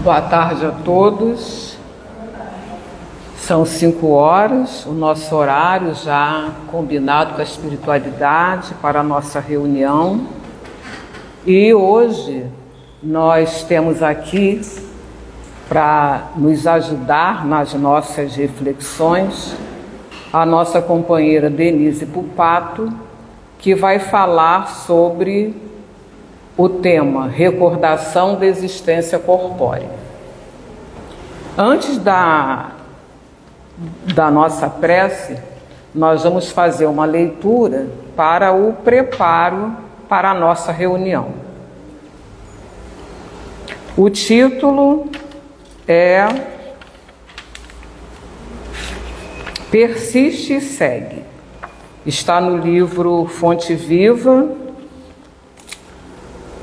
Boa tarde a todos. São 5 horas, o nosso horário já combinado com a espiritualidade para a nossa reunião. E hoje nós temos aqui para nos ajudar nas nossas reflexões a nossa companheira Denise Pupato, que vai falar sobre o tema recordação da existência corpórea. Antes da nossa prece, nós vamos fazer uma leitura para o preparo para a nossa reunião. O título é Persiste e Segue. Está no livro Fonte Viva,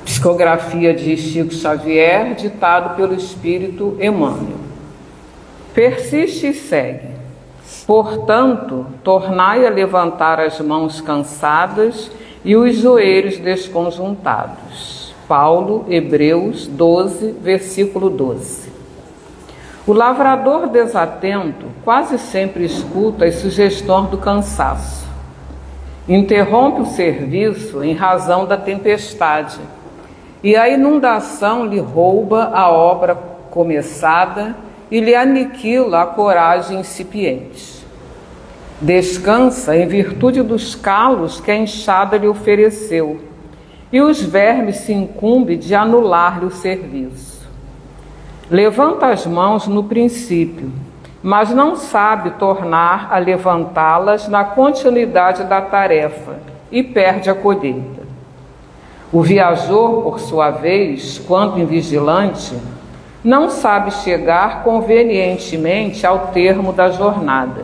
Psicografia de Chico Xavier, ditado pelo Espírito Emmanuel. Persiste e segue. Portanto, tornai a levantar as mãos cansadas e os joelhos desconjuntados. Paulo, Hebreus 12, versículo 12. O lavrador desatento quase sempre escuta as sugestões do cansaço. Interrompe o serviço em razão da tempestade, e a inundação lhe rouba a obra começada e lhe aniquila a coragem incipiente. Descansa em virtude dos calos que a enxada lhe ofereceu, e os vermes se incumbem de anular-lhe o serviço. Levanta as mãos no princípio, mas não sabe tornar a levantá-las na continuidade da tarefa e perde a colheita. O viajor, por sua vez, quando invigilante, não sabe chegar convenientemente ao termo da jornada.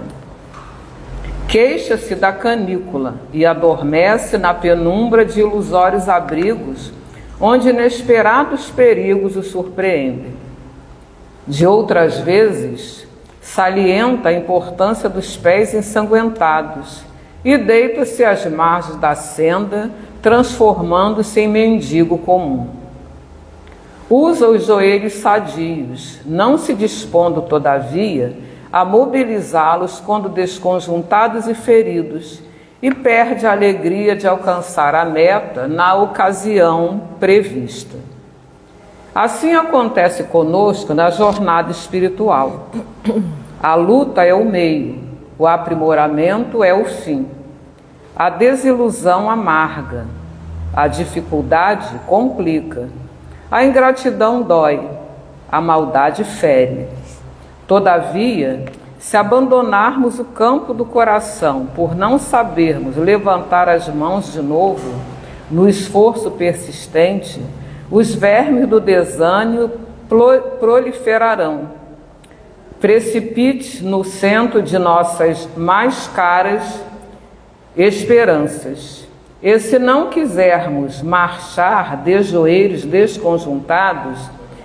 Queixa-se da canícula e adormece na penumbra de ilusórios abrigos, onde inesperados perigos o surpreendem. De outras vezes, salienta a importância dos pés ensanguentados e deita-se às margens da senda, transformando-se em mendigo comum. Usa os joelhos sadios, não se dispondo, todavia, a mobilizá-los quando desconjuntados e feridos, e perde a alegria de alcançar a meta na ocasião prevista. Assim acontece conosco na jornada espiritual. A luta é o meio, o aprimoramento é o fim. A desilusão amarga, a dificuldade complica, a ingratidão dói, a maldade fere. Todavia, se abandonarmos o campo do coração por não sabermos levantar as mãos de novo, no esforço persistente, os vermes do desânimo proliferarão. Precipite no centro de nossas mais caras esperanças. E se não quisermos marchar de joelhos desconjuntados,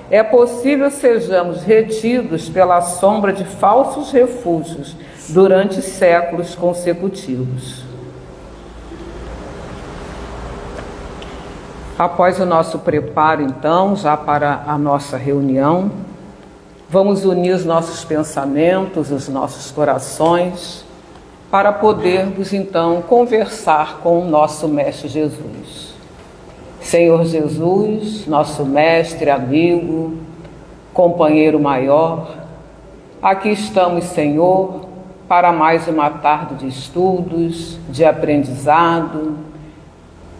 é possível sejamos retidos pela sombra de falsos refúgios durante séculos consecutivos. Após o nosso preparo, então, já para a nossa reunião, vamos unir os nossos pensamentos, os nossos corações, para podermos, então, conversar com o nosso Mestre Jesus. Senhor Jesus, nosso Mestre, amigo, companheiro maior, aqui estamos, Senhor, para mais uma tarde de estudos, de aprendizado,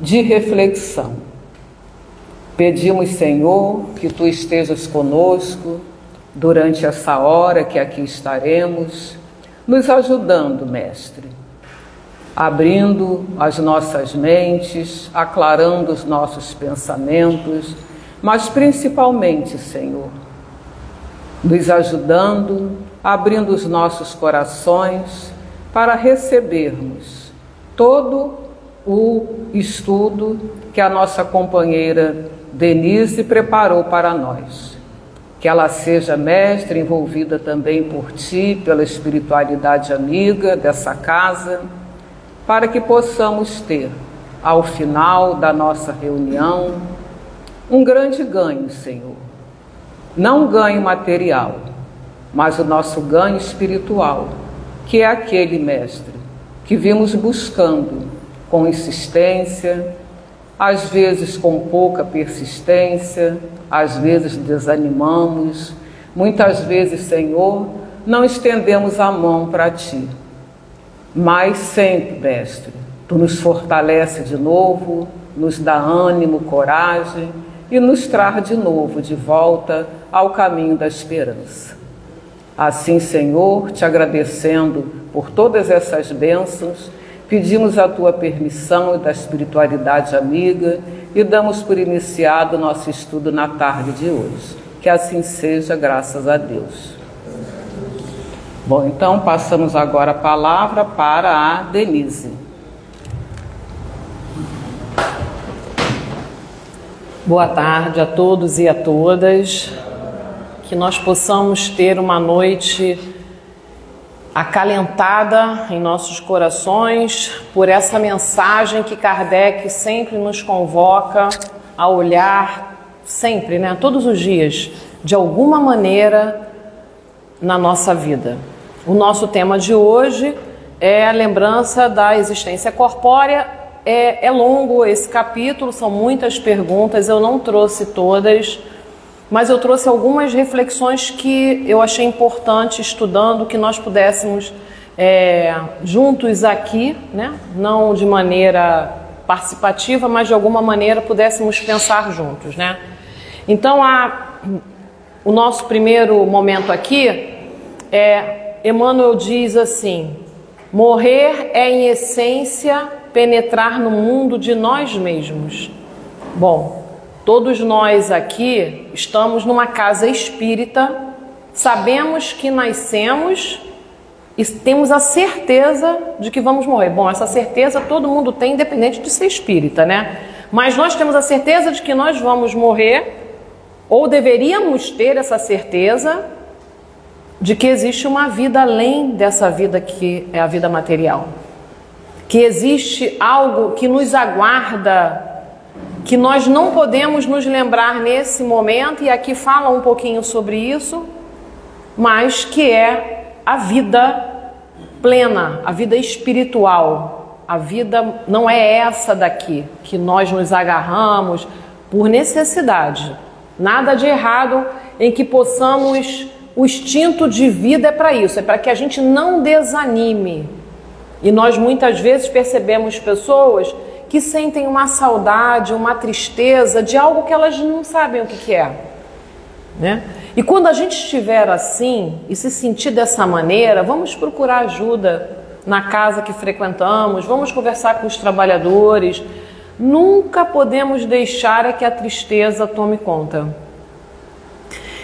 de reflexão. Pedimos, Senhor, que Tu estejas conosco durante essa hora que aqui estaremos, nos ajudando, Mestre, abrindo as nossas mentes, aclarando os nossos pensamentos, mas principalmente, Senhor, nos ajudando, abrindo os nossos corações para recebermos todo o estudo que a nossa companheira Denise preparou para nós. Que ela seja, Mestre, envolvida também por Ti, pela espiritualidade amiga dessa casa, para que possamos ter, ao final da nossa reunião, um grande ganho, Senhor. não ganho material, mas o nosso ganho espiritual, que é aquele, Mestre, que vimos buscando com insistência, às vezes com pouca persistência, às vezes desanimamos, muitas vezes, Senhor, não estendemos a mão para Ti. Mas sempre, Mestre, Tu nos fortalece de novo, nos dá ânimo, coragem e nos traz de novo de volta ao caminho da esperança. Assim, Senhor, Te agradecendo por todas essas bênçãos, pedimos a Tua permissão e da espiritualidade amiga e damos por iniciado o nosso estudo na tarde de hoje. Que assim seja, graças a Deus. Bom, então passamos agora a palavra para a Denise. Boa tarde a todos e a todas. Que nós possamos ter uma noite acalentada em nossos corações por essa mensagem que Kardec sempre nos convoca a olhar, sempre, né, todos os dias, de alguma maneira na nossa vida. O nosso tema de hoje é a lembrança da existência corpórea. É longo esse capítulo, são muitas perguntas, eu não trouxe todas, mas eu trouxe algumas reflexões que eu achei importante estudando, que nós pudéssemos juntos aqui, né? Não de maneira participativa, mas de alguma maneira pudéssemos pensar juntos, né? Então, o nosso primeiro momento aqui Emmanuel diz assim: morrer é em essência penetrar no mundo de nós mesmos. Bom, todos nós aqui estamos numa casa espírita, sabemos que nascemos e temos a certeza de que vamos morrer. Bom, essa certeza todo mundo tem, independente de ser espírita, né? Mas nós temos a certeza de que nós vamos morrer, ou deveríamos ter essa certeza de que existe uma vida além dessa vida que é a vida material. Que existe algo que nos aguarda, que nós não podemos nos lembrar nesse momento, e aqui fala um pouquinho sobre isso, mas que é a vida plena, a vida espiritual. A vida não é essa daqui, que nós nos agarramos por necessidade. Nada de errado em que possamos, o instinto de vida é para isso, é para que a gente não desanime. E nós muitas vezes percebemos pessoas que sentem uma saudade, uma tristeza de algo que elas não sabem o que é, né? E quando a gente estiver assim e se sentir dessa maneira, vamos procurar ajuda na casa que frequentamos, vamos conversar com os trabalhadores. Nunca podemos deixar que a tristeza tome conta.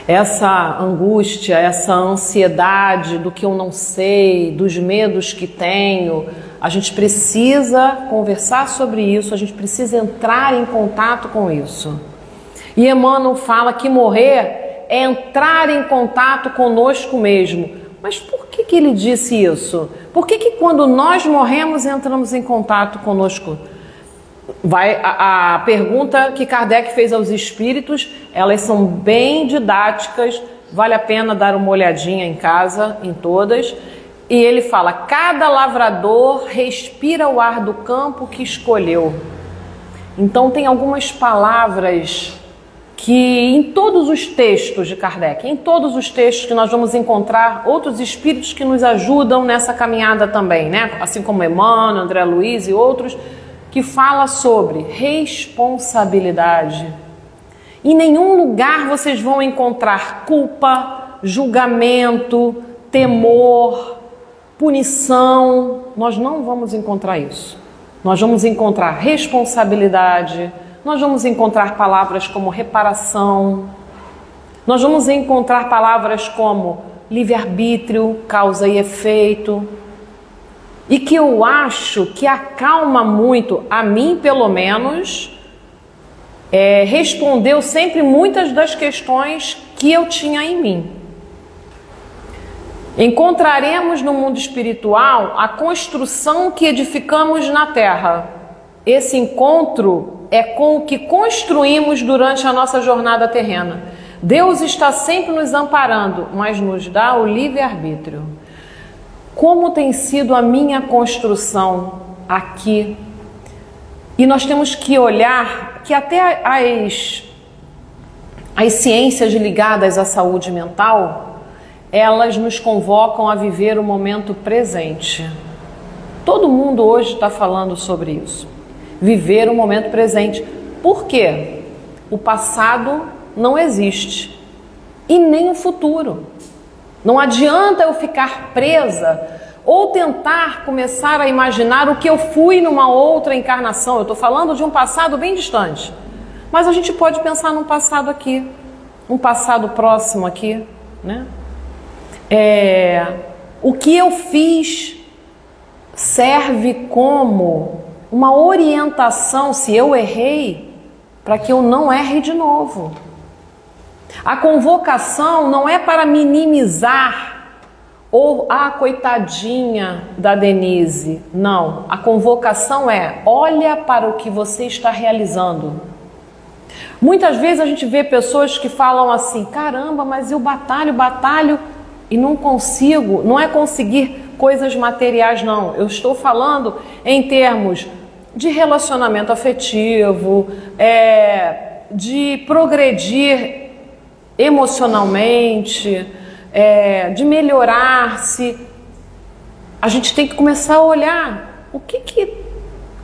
Essa angústia, essa ansiedade do que eu não sei, dos medos que tenho, a gente precisa conversar sobre isso, a gente precisa entrar em contato com isso. E Emmanuel fala que morrer é entrar em contato conosco mesmo. Mas por que ele disse isso? Por que quando nós morremos entramos em contato conosco? A pergunta que Kardec fez aos espíritos, elas são bem didáticas, vale a pena dar uma olhadinha em casa, em todas. E ele fala: cada lavrador respira o ar do campo que escolheu. Então tem algumas palavras que em todos os textos de Kardec, em todos os textos que nós vamos encontrar outros espíritos que nos ajudam nessa caminhada também, né? Assim como Emmanuel, André Luiz e outros, que fala sobre responsabilidade. Em nenhum lugar vocês vão encontrar culpa, julgamento, temor, punição. Nós não vamos encontrar isso. Nós vamos encontrar responsabilidade, nós vamos encontrar palavras como reparação, nós vamos encontrar palavras como livre-arbítrio, causa e efeito. E que eu acho que acalma muito, a mim pelo menos, respondeu sempre muitas das questões que eu tinha em mim. Encontraremos no mundo espiritual a construção que edificamos na terra. Esse encontro é com o que construímos durante a nossa jornada terrena. Deus está sempre nos amparando, mas nos dá o livre-arbítrio. Como tem sido a minha construção aqui? E nós temos que olhar que até as ciências ligadas à saúde mental, elas nos convocam a viver o momento presente. Todo mundo hoje está falando sobre isso. Viver o momento presente. Por quê? O passado não existe. E nem o futuro. Não adianta eu ficar presa ou tentar começar a imaginar o que eu fui numa outra encarnação. Eu estou falando de um passado bem distante. Mas a gente pode pensar num passado aqui. Um passado próximo aqui, né? O que eu fiz serve como uma orientação, se eu errei, para que eu não erre de novo. A convocação não é para minimizar ou, coitadinha da Denise. Não, a convocação é, olha para o que você está realizando. Muitas vezes a gente vê pessoas que falam assim, caramba, mas eu batalho e não consigo. Não é conseguir coisas materiais, não. Eu estou falando em termos de relacionamento afetivo, de progredir emocionalmente, de melhorar-se. A gente tem que começar a olhar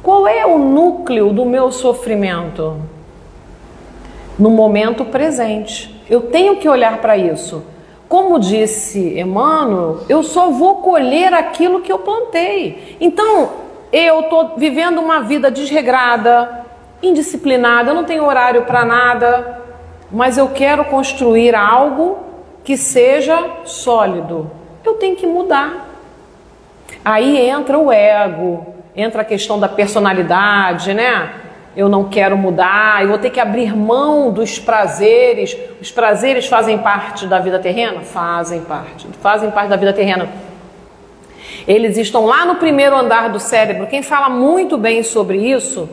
qual é o núcleo do meu sofrimento no momento presente. Eu tenho que olhar para isso. Como disse Emmanuel, eu só vou colher aquilo que eu plantei. Então, eu estou vivendo uma vida desregrada, indisciplinada, eu não tenho horário para nada, mas eu quero construir algo que seja sólido. Eu tenho que mudar. Aí entra o ego, entra a questão da personalidade, né? Eu não quero mudar, eu vou ter que abrir mão dos prazeres. Os prazeres fazem parte da vida terrena? Fazem parte da vida terrena. Eles estão lá no primeiro andar do cérebro. Quem fala muito bem sobre isso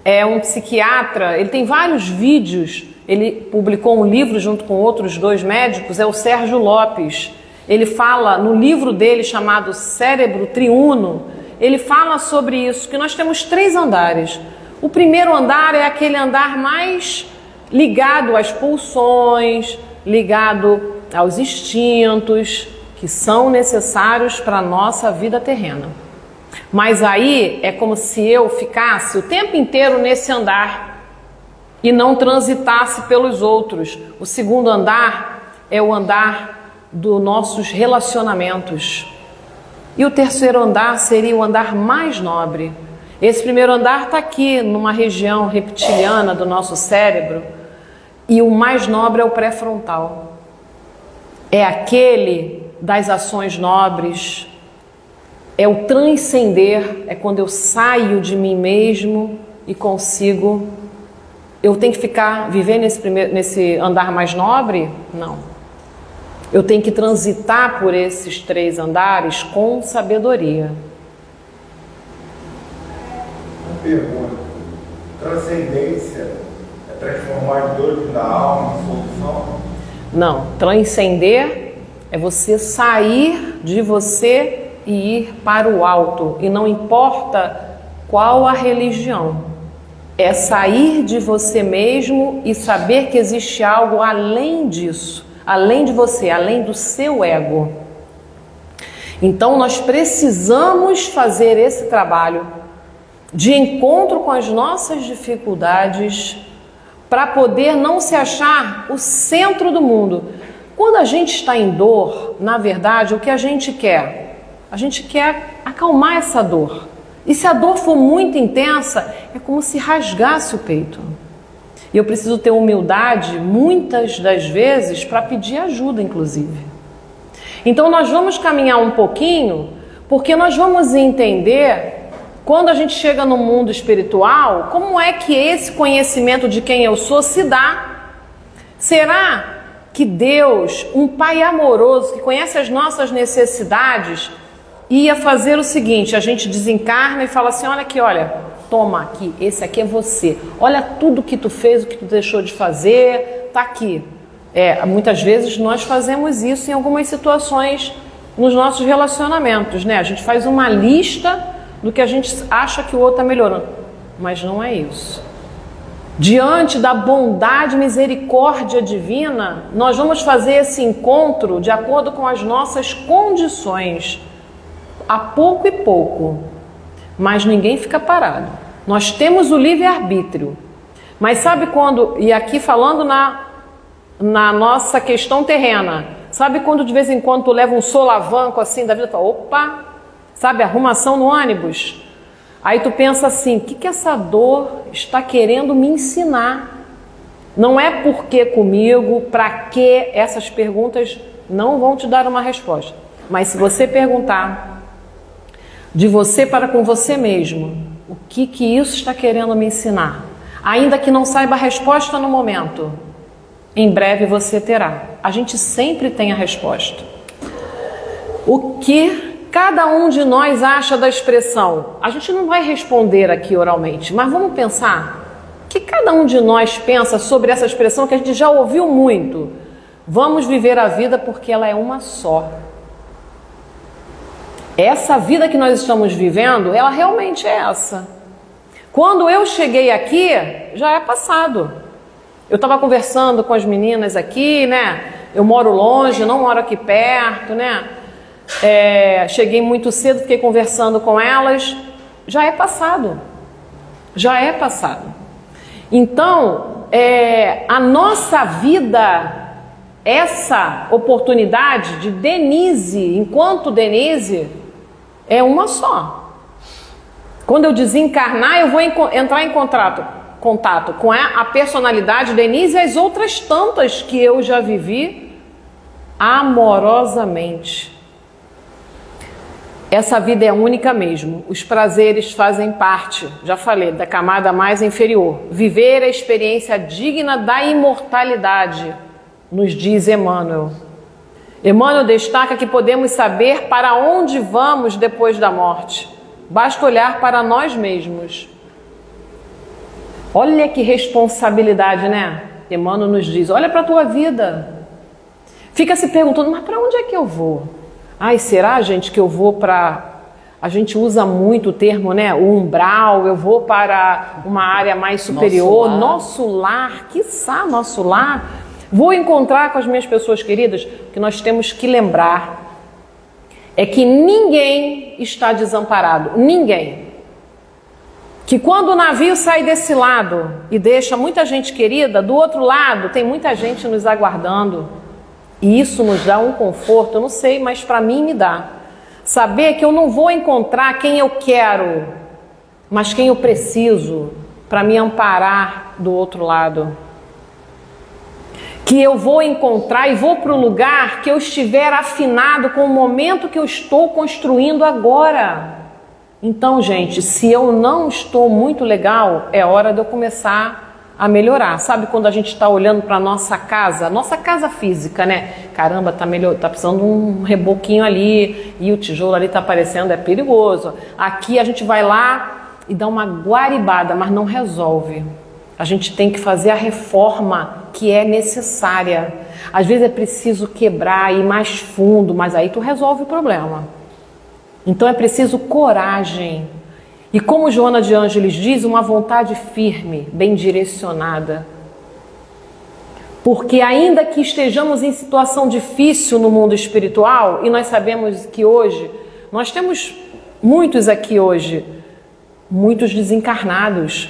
é um psiquiatra, ele tem vários vídeos, ele publicou um livro junto com outros 2 médicos, é o Sérgio Lopes. Ele fala no livro dele chamado Cérebro Triuno, ele fala sobre isso, que nós temos 3 andares. O primeiro andar é aquele andar mais ligado às pulsões, ligado aos instintos que são necessários para a nossa vida terrena. Mas aí é como se eu ficasse o tempo inteiro nesse andar e não transitasse pelos outros. O segundo andar é o andar dos nossos relacionamentos. E o terceiro andar seria o andar mais nobre. Esse primeiro andar está aqui, numa região reptiliana do nosso cérebro, e o mais nobre é o pré-frontal. É aquele das ações nobres, é o transcender, é quando eu saio de mim mesmo e consigo. Eu tenho que viver nesse andar mais nobre? Não. Eu tenho que transitar por esses 3 andares com sabedoria. Pergunta: transcendência é transformar dores da alma em solução? Não, transcender é você sair de você e ir para o alto, e não importa qual a religião, é sair de você mesmo e saber que existe algo além disso, além de você, além do seu ego. Então nós precisamos fazer esse trabalho de encontro com as nossas dificuldades, para poder não se achar o centro do mundo. Quando a gente está em dor, na verdade, o que a gente quer? A gente quer acalmar essa dor. E se a dor for muito intensa, é como se rasgasse o peito. E eu preciso ter humildade, muitas das vezes, para pedir ajuda, inclusive. Então nós vamos caminhar um pouquinho, porque nós vamos entender, quando a gente chega no mundo espiritual, como é que esse conhecimento de quem eu sou se dá? Será que Deus, um Pai amoroso, que conhece as nossas necessidades, ia fazer o seguinte: a gente desencarna e fala assim, olha aqui, olha, toma aqui, esse aqui é você. Olha tudo que tu fez, o que tu deixou de fazer, tá aqui. Muitas vezes nós fazemos isso em algumas situações nos nossos relacionamentos, né? A gente faz uma lista do que a gente acha que o outro está melhorando, mas não é isso. Diante da bondade e misericórdia divina, nós vamos fazer esse encontro de acordo com as nossas condições, a pouco e pouco, mas ninguém fica parado. Nós temos o livre-arbítrio, mas sabe quando, e aqui falando na nossa questão terrena, sabe quando de vez em quando tu leva um solavanco assim da vida, tu fala, opa, sabe, arrumação no ônibus? Aí tu pensa assim, o que essa dor está querendo me ensinar? Não é por que comigo, para que, essas perguntas não vão te dar uma resposta. Mas se você perguntar de você para com você mesmo, o que isso está querendo me ensinar? Ainda que não saiba a resposta no momento, em breve você terá. A gente sempre tem a resposta. O que cada um de nós acha da expressão? A gente não vai responder aqui oralmente, mas vamos pensar o que cada um de nós pensa sobre essa expressão que a gente já ouviu muito. Vamos viver a vida porque ela é uma só. Essa vida que nós estamos vivendo, ela realmente é essa. Quando eu cheguei aqui, já é passado. Eu estava conversando com as meninas aqui, né? Eu moro longe, não moro aqui perto, né? Cheguei muito cedo, fiquei conversando com elas, já é passado, já é passado. Então, a nossa vida, essa oportunidade de Denise, enquanto Denise, é uma só. Quando eu desencarnar, eu vou entrar em contato com a personalidade Denise e as outras tantas que eu já vivi amorosamente. Essa vida é única mesmo, os prazeres fazem parte, já falei, da camada mais inferior. Viver a experiência digna da imortalidade, nos diz Emmanuel. Emmanuel destaca que podemos saber para onde vamos depois da morte. Basta olhar para nós mesmos. Olha que responsabilidade, né? Emmanuel nos diz, olha para a tua vida. Fica se perguntando, mas para onde é que eu vou? Ai, será, gente, que eu vou para... A gente usa muito o termo, né? O umbral, eu vou para uma área mais superior. Nosso lar, quiçá nosso lar. Vou encontrar com as minhas pessoas queridas, que nós temos que lembrar é que ninguém está desamparado. Ninguém. Que quando o navio sai desse lado e deixa muita gente querida, do outro lado tem muita gente nos aguardando. E isso nos dá um conforto, eu não sei, mas para mim me dá. Saber que eu não vou encontrar quem eu quero, mas quem eu preciso para me amparar do outro lado. Que eu vou encontrar e vou para o lugar que eu estiver afinado com o momento que eu estou construindo agora. Então, gente, se eu não estou muito legal, é hora de eu começar a melhorar. Sabe quando a gente está olhando para a nossa casa física, né? Caramba, tá precisando de um reboquinho ali e o tijolo ali tá aparecendo, é perigoso. Aqui a gente vai lá e dá uma guaribada, mas não resolve. A gente tem que fazer a reforma que é necessária. Às vezes é preciso quebrar, ir mais fundo, mas aí tu resolve o problema. Então é preciso coragem. E como Joana de Ângeles diz, uma vontade firme, bem direcionada. Porque ainda que estejamos em situação difícil no mundo espiritual, e nós sabemos que hoje, nós temos muitos aqui hoje, muitos desencarnados,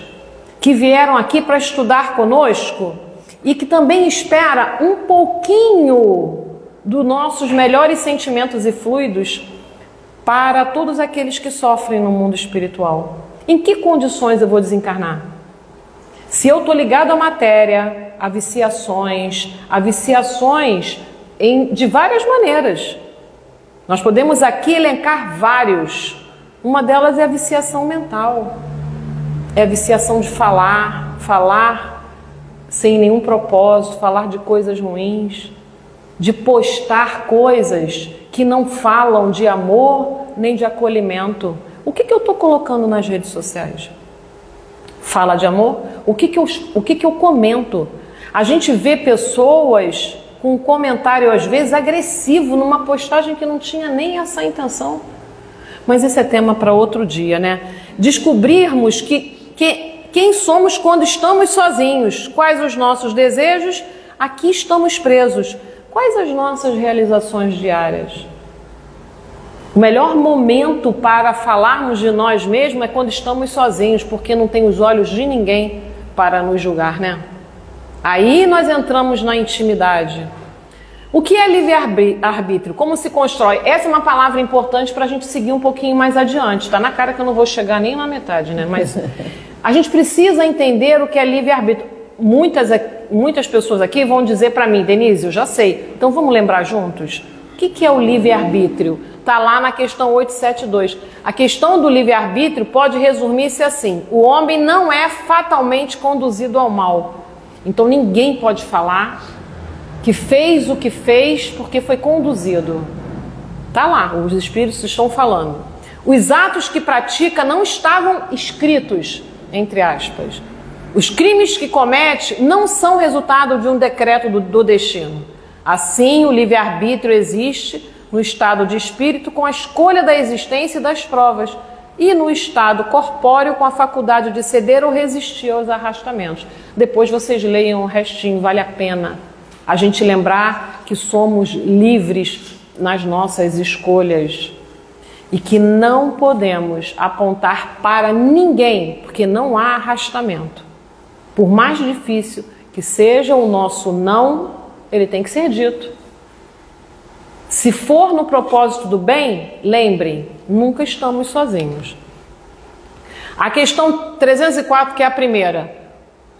que vieram aqui para estudar conosco e que também espera um pouquinho dos nossos melhores sentimentos e fluidos para todos aqueles que sofrem no mundo espiritual. Em que condições eu vou desencarnar? Se eu estou ligado à matéria, a viciações de várias maneiras. Nós podemos aqui elencar vários. Uma delas é a viciação mental. É a viciação de falar sem nenhum propósito, falar de coisas ruins, de postar coisas que não falam de amor nem de acolhimento. O que eu estou colocando nas redes sociais? Fala de amor? O que eu comento? A gente vê pessoas com um comentário, às vezes, agressivo numa postagem que não tinha nem essa intenção. Mas esse é tema para outro dia, né? Descobrirmos quem somos quando estamos sozinhos, quais os nossos desejos, aqui estamos presos, quais as nossas realizações diárias. O melhor momento para falarmos de nós mesmos é quando estamos sozinhos, porque não tem os olhos de ninguém para nos julgar, né? Aí nós entramos na intimidade. O que é livre-arbítrio? Como se constrói? Essa é uma palavra importante para a gente seguir um pouquinho mais adiante. Está na cara que eu não vou chegar nem na metade, né? Mas a gente precisa entender o que é livre-arbítrio. Muitas pessoas aqui vão dizer para mim, Denise, eu já sei. Então vamos lembrar juntos? O que é o livre-arbítrio? Está lá na questão 872. A questão do livre-arbítrio pode resumir-se assim: o homem não é fatalmente conduzido ao mal. Então ninguém pode falar que fez o que fez porque foi conduzido. Está lá, os espíritos estão falando. Os atos que pratica não estavam escritos, entre aspas. Os crimes que comete não são resultado de um decreto do destino. Assim, o livre-arbítrio existe no estado de espírito com a escolha da existência e das provas, e no estado corpóreo com a faculdade de ceder ou resistir aos arrastamentos. Depois vocês leiam o restinho, vale a pena a gente lembrar que somos livres nas nossas escolhas e que não podemos apontar para ninguém, porque não há arrastamento. Por mais difícil que seja o nosso não, ele tem que ser dito. Se for no propósito do bem, lembrem, nunca estamos sozinhos. A questão 304, que é a primeira.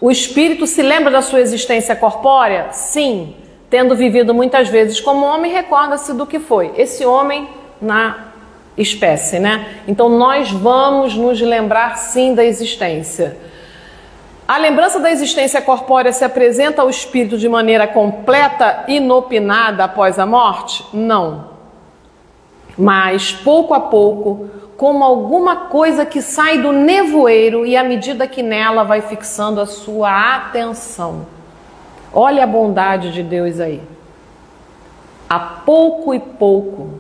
O espírito se lembra da sua existência corpórea? Sim. Tendo vivido muitas vezes como homem, recorda-se do que foi. Esse homem na espécie, né? Então nós vamos nos lembrar sim da existência. A lembrança da existência corpórea se apresenta ao espírito de maneira completa, inopinada após a morte? Não. Mas, pouco a pouco, como alguma coisa que sai do nevoeiro e à medida que nela vai fixando a sua atenção. Olha a bondade de Deus aí. A pouco e pouco,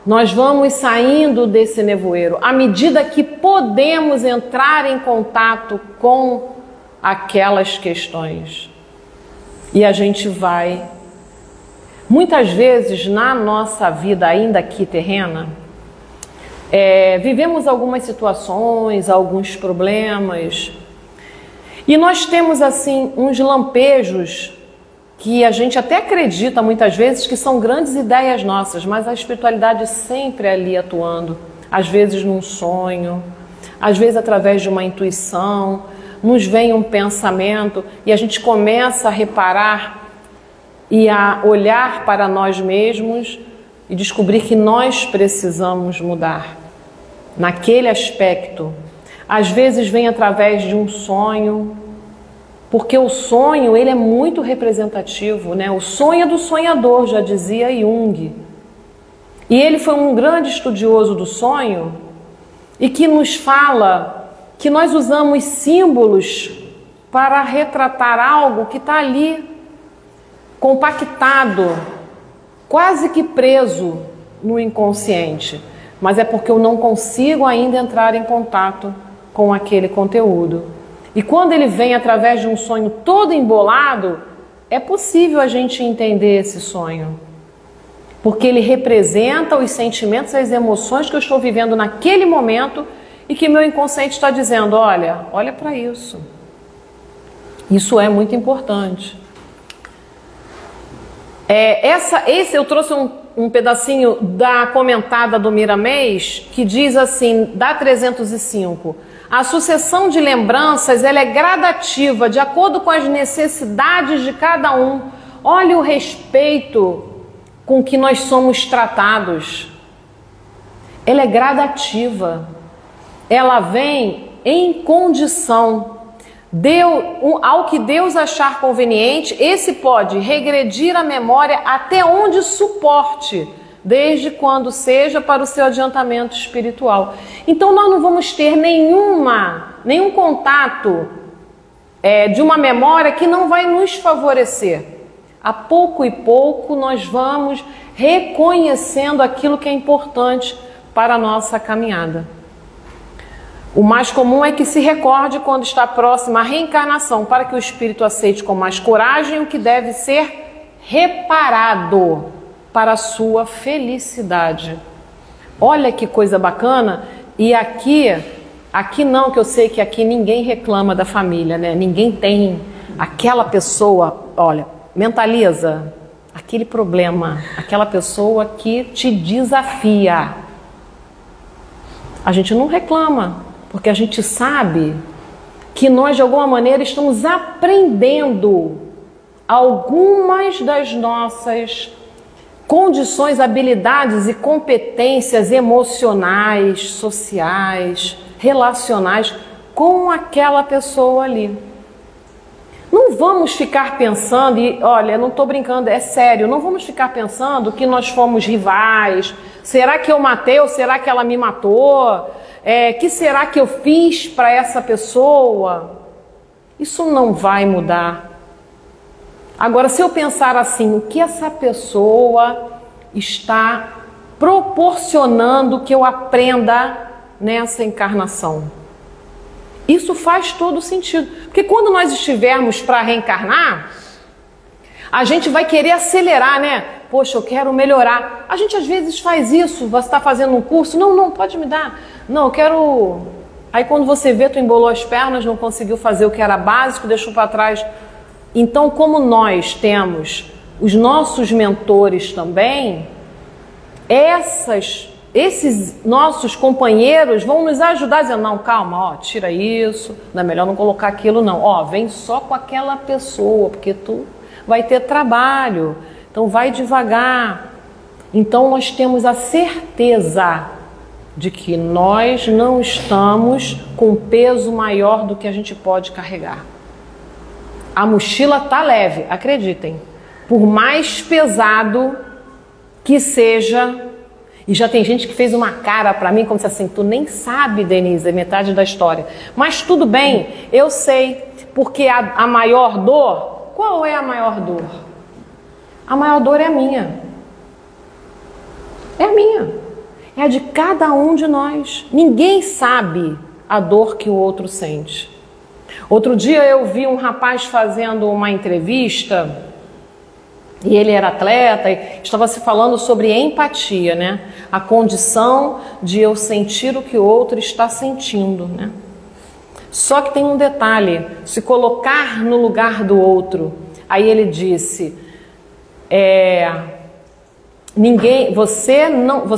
nós vamos saindo desse nevoeiro, à medida que podemos entrar em contato com aquelas questões. E a gente vai, muitas vezes na nossa vida ainda aqui terrena, vivemos algumas situações, alguns problemas, e nós temos assim uns lampejos que a gente até acredita muitas vezes que são grandes ideias nossas, mas a espiritualidade sempre ali atuando, às vezes num sonho, às vezes através de uma intuição, nos vem um pensamento e a gente começa a reparar e a olhar para nós mesmos e descobrir que nós precisamos mudar naquele aspecto. Às vezes vem através de um sonho, porque o sonho ele é muito representativo, né? O sonho é do sonhador, já dizia Jung. E ele foi um grande estudioso do sonho e que nos fala que nós usamos símbolos para retratar algo que está ali, compactado, quase que preso no inconsciente. Mas é porque eu não consigo ainda entrar em contato com aquele conteúdo. E quando ele vem através de um sonho todo embolado, é possível a gente entender esse sonho. Porque ele representa os sentimentos e as emoções que eu estou vivendo naquele momento e que meu inconsciente está dizendo, olha para isso. Isso é muito importante. Eu trouxe um pedacinho da comentada do Miramês, que diz assim, da 305, a sucessão de lembranças ela é gradativa, de acordo com as necessidades de cada um. Olha o respeito com que nós somos tratados. Ela é gradativa. Ela vem em condição. Ao que Deus achar conveniente, esse pode regredir a memória até onde suporte, desde quando seja para o seu adiantamento espiritual. Então nós não vamos ter nenhum contato de uma memória que não vai nos favorecer. A pouco e pouco nós vamos reconhecendo aquilo que é importante para a nossa caminhada. O mais comum é que se recorde quando está próxima à reencarnação, para que o espírito aceite com mais coragem o que deve ser reparado para a sua felicidade. Olha que coisa bacana. E aqui não, que eu sei que aqui ninguém reclama da família, né? Ninguém tem aquela pessoa, olha, mentaliza aquele problema, aquela pessoa que te desafia. A gente não reclama, porque a gente sabe que nós de alguma maneira estamos aprendendo algumas das nossas condições, habilidades e competências emocionais, sociais, relacionais com aquela pessoa ali. Não vamos ficar pensando, e olha, não estou brincando, é sério, não vamos ficar pensando que nós fomos rivais. Será que eu matei ou será que ela me matou? Que será que eu fiz para essa pessoa? Isso não vai mudar. Agora, se eu pensar assim, o que essa pessoa está proporcionando que eu aprenda nessa encarnação? Isso faz todo sentido. Porque quando nós estivermos para reencarnar, a gente vai querer acelerar, né? Poxa, eu quero melhorar. A gente às vezes faz isso. Você está fazendo um curso? Não, pode me dar. Não, eu quero... Aí quando você vê, tu embolou as pernas, não conseguiu fazer o que era básico, deixou para trás. Então, como nós temos os nossos mentores também, esses nossos companheiros vão nos ajudar a dizer, não, calma, tira isso, não é melhor não colocar aquilo não, vem só com aquela pessoa, porque tu vai ter trabalho, então vai devagar. Então nós temos a certeza de que nós não estamos com peso maior do que a gente pode carregar. A mochila tá leve, acreditem, por mais pesado que seja. E já tem gente que fez uma cara para mim como se assim, tu nem sabe, Denise, é metade da história. Mas tudo bem, eu sei, porque a maior dor, qual é a maior dor? A maior dor é a minha. É a minha. É a de cada um de nós. Ninguém sabe a dor que o outro sente. Outro dia eu vi um rapaz fazendo uma entrevista... E ele era atleta e estava se falando sobre empatia, né? A condição de eu sentir o que o outro está sentindo, né? Só que tem um detalhe, se colocar no lugar do outro. Aí ele disse,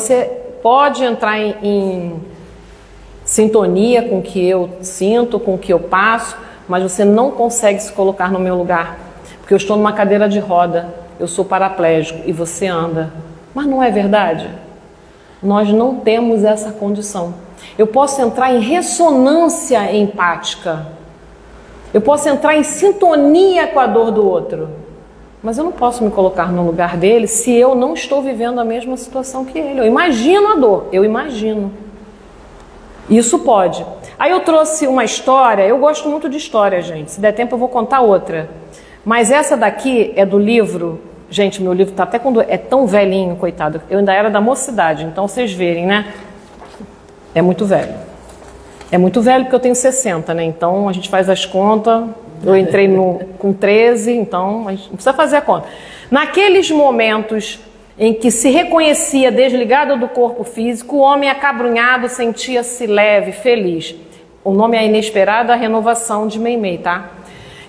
você pode entrar em sintonia com o que eu sinto, com o que eu passo, mas você não consegue se colocar no meu lugar, porque eu estou numa cadeira de roda. Eu sou paraplégico e você anda. Mas não é verdade? Nós não temos essa condição. Eu posso entrar em ressonância empática. Eu posso entrar em sintonia com a dor do outro. Mas eu não posso me colocar no lugar dele se eu não estou vivendo a mesma situação que ele. Eu imagino a dor, eu imagino. Isso pode. Aí eu trouxe uma história, eu gosto muito de história, gente. Se der tempo eu vou contar outra. Mas essa daqui é do livro, gente, meu livro tá até quando é tão velhinho, coitado. Eu ainda era da mocidade, então vocês verem, né? É muito velho. É muito velho porque eu tenho 60, né? Então a gente faz as contas. Eu entrei com 13, então a gente não precisa fazer a conta. Naqueles momentos em que se reconhecia desligado do corpo físico, o homem acabrunhado sentia-se leve, feliz. O nome é Inesperada Renovação de Meimei, tá?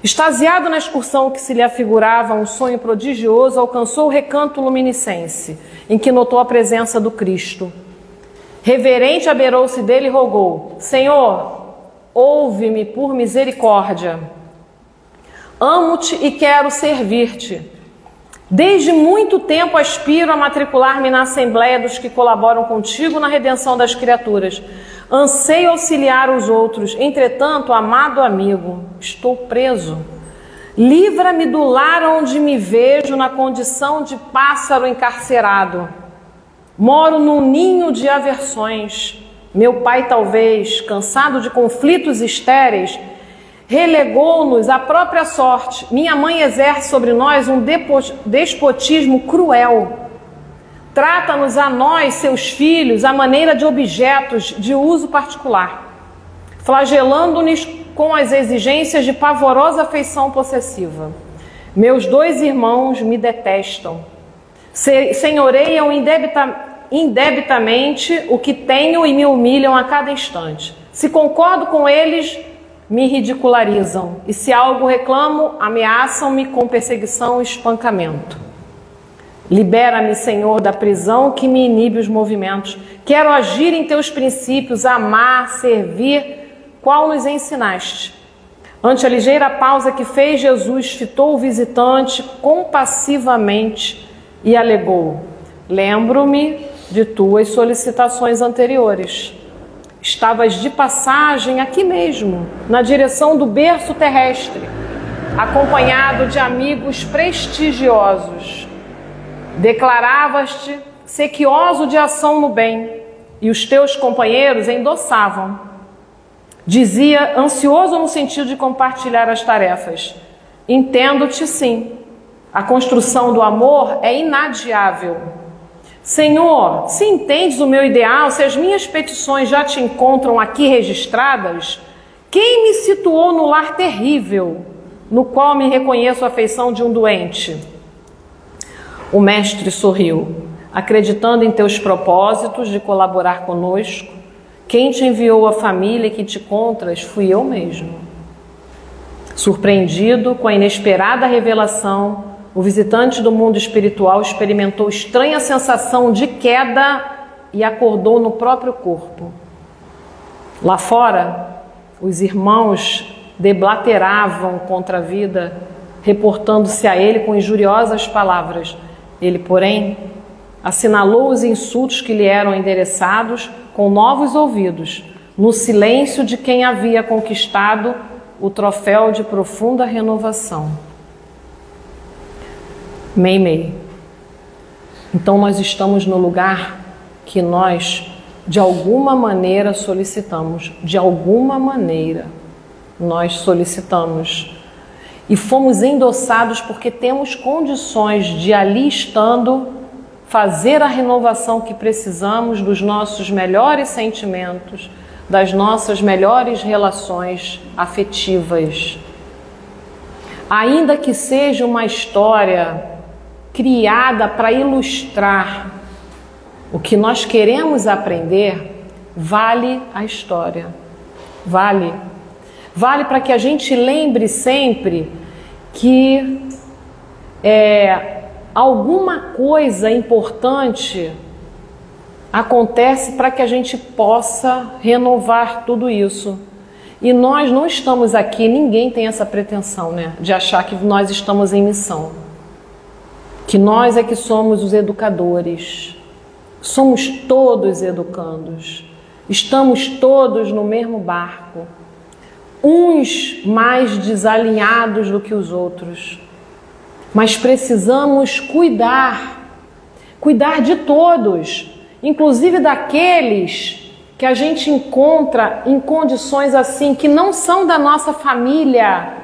Extasiado na excursão que se lhe afigurava um sonho prodigioso, alcançou o recanto luminescente, em que notou a presença do Cristo. Reverente abeirou-se dele e rogou, Senhor, ouve-me por misericórdia. Amo-te e quero servir-te. Desde muito tempo aspiro a matricular-me na Assembleia dos que colaboram contigo na redenção das criaturas. Anseio auxiliar os outros, entretanto, amado amigo, estou preso. Livra-me do lar onde me vejo na condição de pássaro encarcerado. Moro num ninho de aversões. Meu pai, talvez, cansado de conflitos estéreis, relegou-nos à própria sorte. Minha mãe exerce sobre nós um despotismo cruel. Trata-nos a nós, seus filhos, à maneira de objetos de uso particular, flagelando-nos com as exigências de pavorosa afeição possessiva. Meus 2 irmãos me detestam, senhoreiam indebitamente o que tenho e me humilham a cada instante. Se concordo com eles, me ridicularizam, e se algo reclamo, ameaçam-me com perseguição e espancamento. Libera-me, Senhor, da prisão que me inibe os movimentos. Quero agir em teus princípios, amar, servir, qual nos ensinaste. Ante a ligeira pausa que fez, Jesus fitou o visitante compassivamente e alegou: lembro-me de tuas solicitações anteriores. Estavas de passagem aqui mesmo, na direção do berço terrestre, acompanhado de amigos prestigiosos. Declaravas-te sequioso de ação no bem, e os teus companheiros endossavam. Dizia, ansioso no sentido de compartilhar as tarefas: entendo-te sim, a construção do amor é inadiável. Senhor, se entendes o meu ideal, se as minhas petições já te encontram aqui registradas, quem me situou no lar terrível, no qual me reconheço a afeição de um doente? O mestre sorriu, acreditando em teus propósitos de colaborar conosco. Quem te enviou a família que te encontras fui eu mesmo. Surpreendido com a inesperada revelação, o visitante do mundo espiritual experimentou estranha sensação de queda e acordou no próprio corpo. Lá fora, os irmãos deblateravam contra a vida, reportando-se a ele com injuriosas palavras. Ele, porém, assinalou os insultos que lhe eram endereçados com novos ouvidos, no silêncio de quem havia conquistado o troféu de profunda renovação. Meimei. Então nós estamos no lugar que nós, de alguma maneira, solicitamos. De alguma maneira, nós solicitamos. E fomos endossados porque temos condições de, ali estando, fazer a renovação que precisamos dos nossos melhores sentimentos, das nossas melhores relações afetivas. Ainda que seja uma história criada para ilustrar o que nós queremos aprender, vale a história. Vale. Vale para que a gente lembre sempre que alguma coisa importante acontece para que a gente possa renovar tudo isso. E nós não estamos aqui, ninguém tem essa pretensão, né, de achar que nós estamos em missão. Que nós é que somos os educadores. Somos todos educandos. Estamos todos no mesmo barco. Uns mais desalinhados do que os outros. Mas precisamos cuidar de todos, inclusive daqueles que a gente encontra em condições assim, que não são da nossa família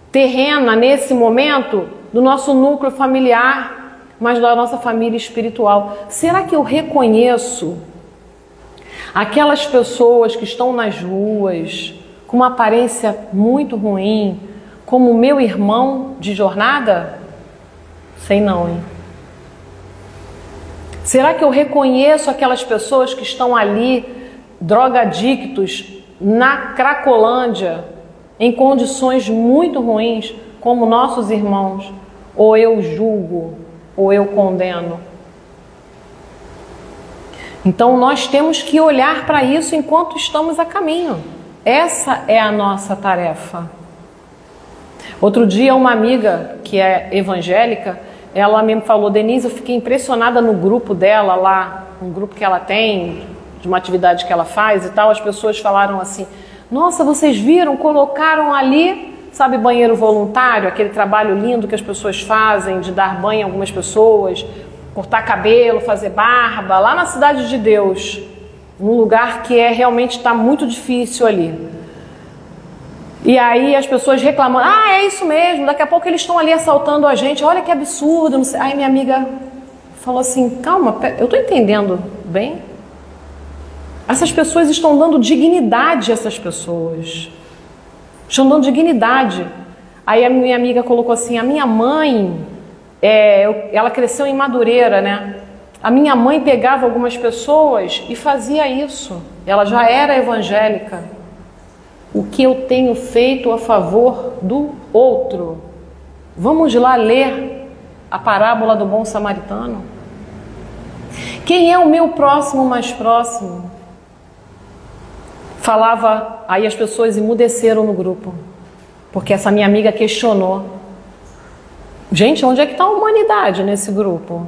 terrena nesse momento, do nosso núcleo familiar, mas da nossa família espiritual. Será que eu reconheço aquelas pessoas que estão nas ruas com uma aparência muito ruim, como meu irmão de jornada? Sei não, hein? Será que eu reconheço aquelas pessoas que estão ali, drogadictos, na Cracolândia, em condições muito ruins, como nossos irmãos? Ou eu julgo, ou eu condeno? Então nós temos que olhar para isso enquanto estamos a caminho. Essa é a nossa tarefa. Outro dia uma amiga que é evangélica, ela me falou: Denise, eu fiquei impressionada no grupo dela lá, um grupo que ela tem, de uma atividade que ela faz e tal. As pessoas falaram assim: nossa, vocês viram, colocaram ali, sabe, banheiro voluntário, aquele trabalho lindo que as pessoas fazem de dar banho a algumas pessoas, cortar cabelo, fazer barba, lá na Cidade de Deus, num lugar que realmente está muito difícil ali. E aí as pessoas reclamando, é isso mesmo, daqui a pouco eles estão ali assaltando a gente, olha que absurdo, não sei. Aí minha amiga falou assim, calma, eu estou entendendo bem. Essas pessoas estão dando dignidade a essas pessoas. Estão dando dignidade. Aí a minha amiga colocou assim, a minha mãe, ela cresceu em Madureira, né? A minha mãe pegava algumas pessoas e fazia isso. Ela já era evangélica. O que eu tenho feito a favor do outro? Vamos lá ler a parábola do bom samaritano. Quem é o meu próximo mais próximo? Falava, aí as pessoas emudeceram no grupo, porque essa minha amiga questionou. Gente, onde é que está a humanidade nesse grupo?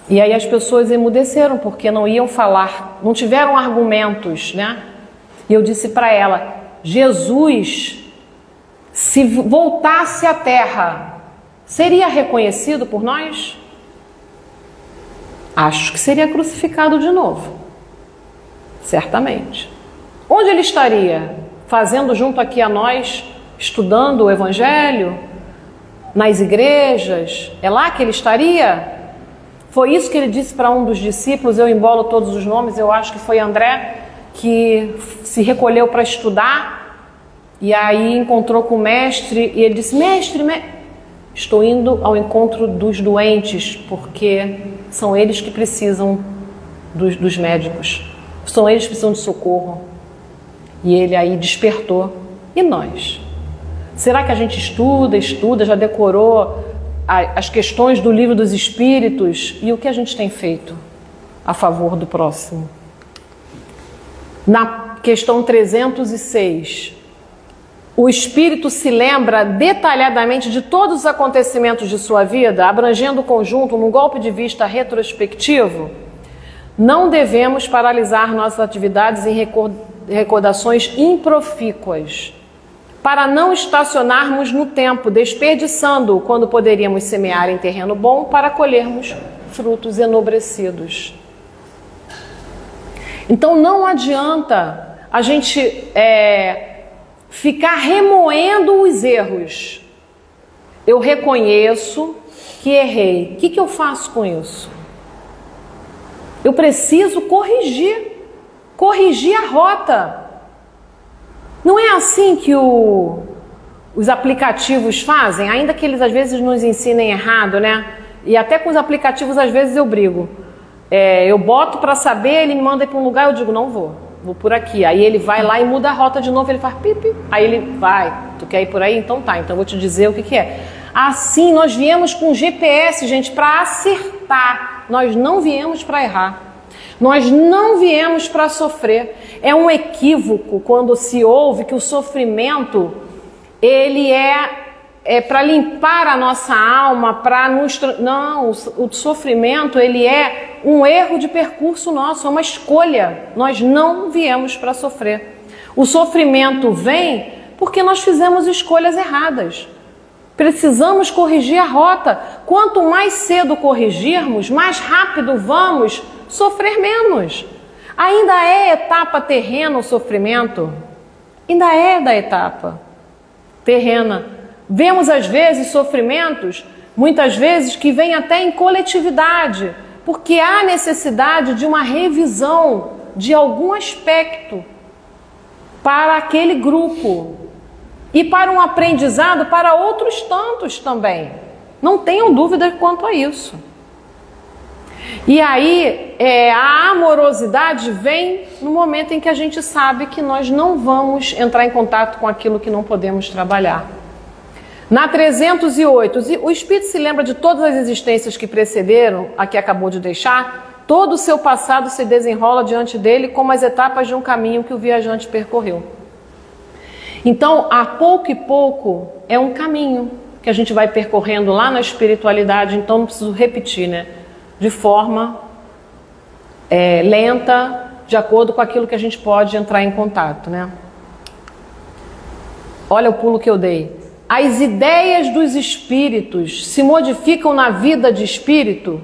E aí as pessoas emudeceram, porque não iam falar, não tiveram argumentos, né? E eu disse para ela, Jesus, se voltasse à Terra, seria reconhecido por nós? Acho que seria crucificado de novo. Certamente. Onde ele estaria? Fazendo junto aqui a nós, estudando o Evangelho? Nas igrejas? É lá que ele estaria? Foi isso que ele disse para um dos discípulos, eu embolo todos os nomes, eu acho que foi André, que se recolheu para estudar, e aí encontrou com o mestre, e ele disse, mestre, estou indo ao encontro dos doentes, porque são eles que precisam dos médicos, são eles que precisam de socorro. E ele aí despertou. E nós? Será que a gente estuda, já decorou as questões do Livro dos Espíritos? E o que a gente tem feito a favor do próximo? Na questão 306, o espírito se lembra detalhadamente de todos os acontecimentos de sua vida, abrangendo o conjunto num golpe de vista retrospectivo? Não devemos paralisar nossas atividades em recordações improfícuas, para não estacionarmos no tempo, desperdiçando quando poderíamos semear em terreno bom para colhermos frutos enobrecidos. Então não adianta a gente ficar remoendo os erros. Eu reconheço que errei. O que eu faço com isso? Eu preciso corrigir a rota. Não é assim que os aplicativos fazem, ainda que eles às vezes nos ensinem errado, né? E até com os aplicativos às vezes eu brigo. Eu boto para saber, ele me manda para um lugar, eu digo, não vou por aqui. Aí ele vai lá e muda a rota de novo, ele faz pipi. Aí ele vai, tu quer ir por aí? Então tá, então eu vou te dizer o que é. Assim, nós viemos com GPS, gente, para acertar. Nós não viemos para errar. Nós não viemos para sofrer. É um equívoco quando se ouve que o sofrimento, ele é para limpar a nossa alma, para nos... Não, o sofrimento, ele é um erro de percurso nosso, é uma escolha. Nós não viemos para sofrer. O sofrimento vem porque nós fizemos escolhas erradas. Precisamos corrigir a rota. Quanto mais cedo corrigirmos, mais rápido vamos sofrer menos. Ainda é etapa terrena o sofrimento? Ainda é da etapa terrena. Vemos às vezes sofrimentos, muitas vezes que vêm até em coletividade, porque há necessidade de uma revisão de algum aspecto para aquele grupo e para um aprendizado para outros tantos também. Não tenham dúvida quanto a isso. E aí a amorosidade vem no momento em que a gente sabe que nós não vamos entrar em contato com aquilo que não podemos trabalhar. Na 308, o espírito se lembra de todas as existências que precederam a que acabou de deixar, todo o seu passado se desenrola diante dele como as etapas de um caminho que o viajante percorreu. Então, a pouco e pouco é um caminho que a gente vai percorrendo lá na espiritualidade, então não preciso repetir, né? De forma lenta, de acordo com aquilo que a gente pode entrar em contato, né? Olha o pulo que eu dei. As ideias dos espíritos se modificam na vida de espírito?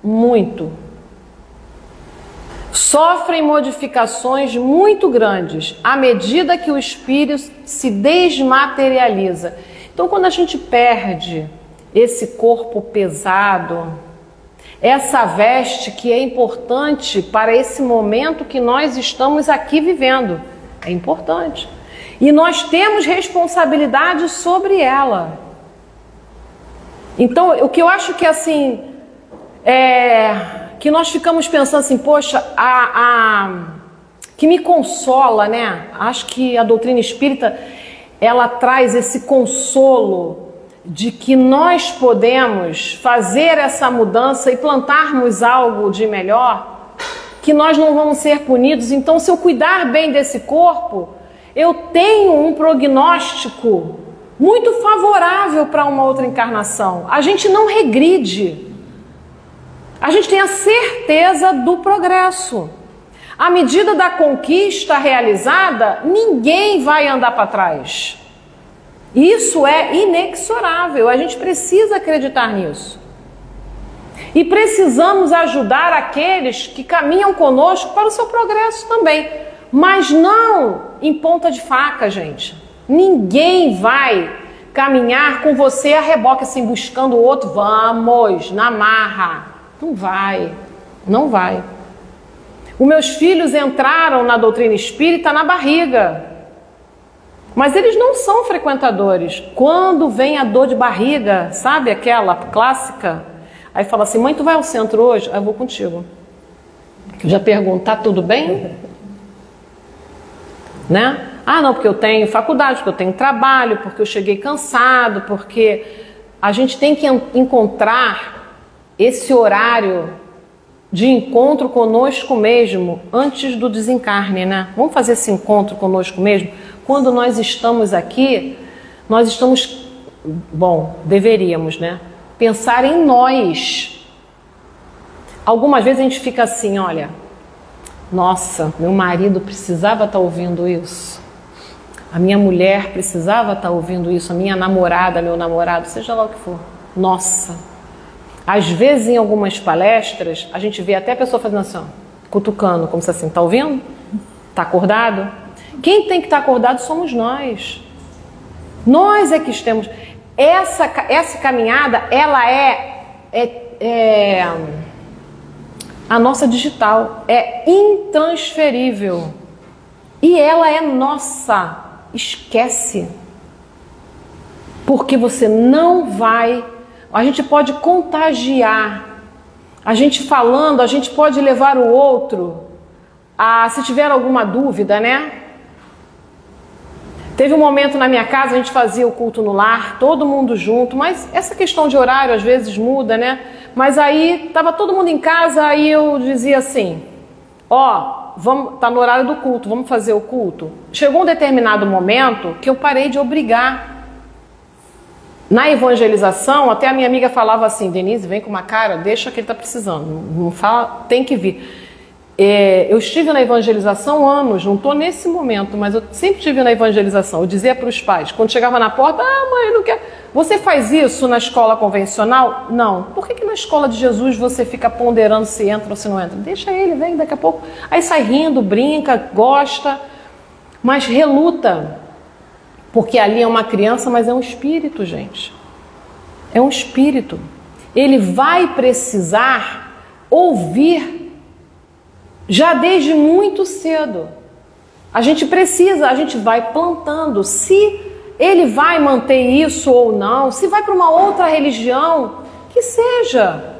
Muito. sofrem modificações muito grandes à medida que o espírito se desmaterializa. Então, quando a gente perde esse corpo pesado, essa veste que é importante para esse momento que nós estamos aqui vivendo, é importante. E nós temos responsabilidade sobre ela. Então, o que eu acho que assim, que nós ficamos pensando assim, poxa, que me consola, né? Acho que a doutrina espírita, ela traz esse consolo de que nós podemos fazer essa mudança e plantarmos algo de melhor, que nós não vamos ser punidos. Então, se eu cuidar bem desse corpo, eu tenho um prognóstico muito favorável para uma outra encarnação. A gente não regride. A gente tem a certeza do progresso. À medida da conquista realizada, ninguém vai andar para trás. Isso é inexorável. A gente precisa acreditar nisso. E precisamos ajudar aqueles que caminham conosco para o seu progresso também. Mas não em ponta de faca, gente. Ninguém vai caminhar com você a reboque, assim, buscando o outro. Vamos, na marra. Não vai, não vai. Os meus filhos entraram na doutrina espírita na barriga. Mas eles não são frequentadores. Quando vem a dor de barriga, sabe aquela clássica? Aí fala assim, mãe, tu vai ao centro hoje? Aí eu vou contigo. Já pergunto, tá tudo bem? Né? Ah, não, porque eu tenho faculdade, porque eu tenho trabalho, porque eu cheguei cansado, porque a gente tem que encontrar esse horário de encontro conosco mesmo antes do desencarne, né? Vamos fazer esse encontro conosco mesmo? Quando nós estamos aqui, nós estamos, bom, deveríamos, né? Pensar em nós. Algumas vezes a gente fica assim, olha, nossa, meu marido precisava estar ouvindo isso. A minha mulher precisava estar ouvindo isso. A minha namorada, meu namorado, seja lá o que for. Nossa. Às vezes, em algumas palestras, a gente vê até a pessoa fazendo assim, ó, cutucando, como se assim, tá ouvindo? Tá acordado? Quem tem que estar acordado somos nós. Nós é que estamos... Essa caminhada, ela é a nossa digital. É intransferível. E ela é nossa. Esquece. Porque você não vai... A gente pode contagiar. A gente falando, a gente pode levar o outro a, se tiver alguma dúvida, né? Teve um momento na minha casa, a gente fazia o culto no lar, todo mundo junto, mas essa questão de horário às vezes muda, né? Mas aí estava todo mundo em casa, aí eu dizia assim, ó, tá no horário do culto, vamos fazer o culto. Chegou um determinado momento que eu parei de obrigar. Na evangelização, até a minha amiga falava assim, Denise, vem com uma cara, deixa que ele está precisando, não fala, tem que vir. Eu estive na evangelização anos, não estou nesse momento, mas eu sempre estive na evangelização. Eu dizia para os pais, quando chegava na porta, mãe, não quero. Você faz isso na escola convencional? Não. Por que na escola de Jesus você fica ponderando se entra ou se não entra? Deixa ele, vem daqui a pouco. Aí sai rindo, brinca, gosta, mas reluta. Porque ali é uma criança, mas é um espírito, gente. É um espírito. Ele vai precisar ouvir já desde muito cedo. A gente precisa, a gente vai plantando. Se ele vai manter isso ou não, se vai para uma outra religião, que seja.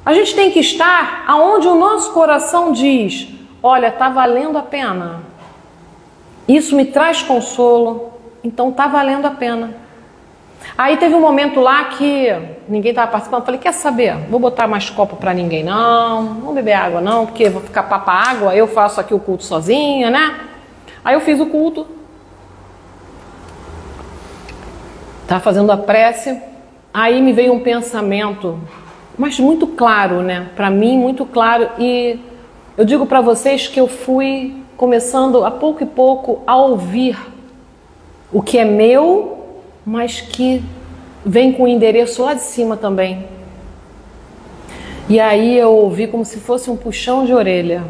A gente tem que estar aonde o nosso coração diz, olha, está valendo a pena. Isso me traz consolo, então tá valendo a pena. Aí teve um momento lá que ninguém estava participando, eu falei, quer saber, vou botar mais copo para ninguém não vou beber água não, porque vou ficar papa água, eu faço aqui o culto sozinha, né? Aí eu fiz o culto, estava fazendo a prece, aí me veio um pensamento, mas muito claro, né? Para mim, muito claro, e eu digo para vocês que eu fui começando a pouco e pouco a ouvir o que é meu, mas que vem com o endereço lá de cima também. E aí eu ouvi como se fosse um puxão de orelha.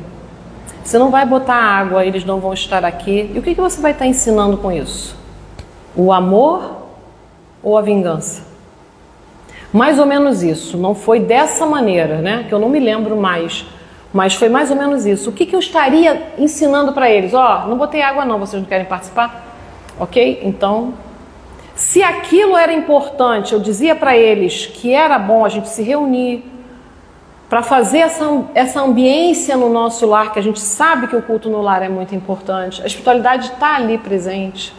Você não vai botar água, eles não vão estar aqui. E o que você vai estar ensinando com isso? O amor ou a vingança? Mais ou menos isso. Não foi dessa maneira, né? Que eu não me lembro mais. Mas foi mais ou menos isso. O que eu estaria ensinando para eles? Ó, não botei água não, vocês não querem participar? Ok? Então, se aquilo era importante, eu dizia para eles que era bom a gente se reunir para fazer essa ambiência no nosso lar, que a gente sabe que o culto no lar é muito importante. A espiritualidade está ali presente.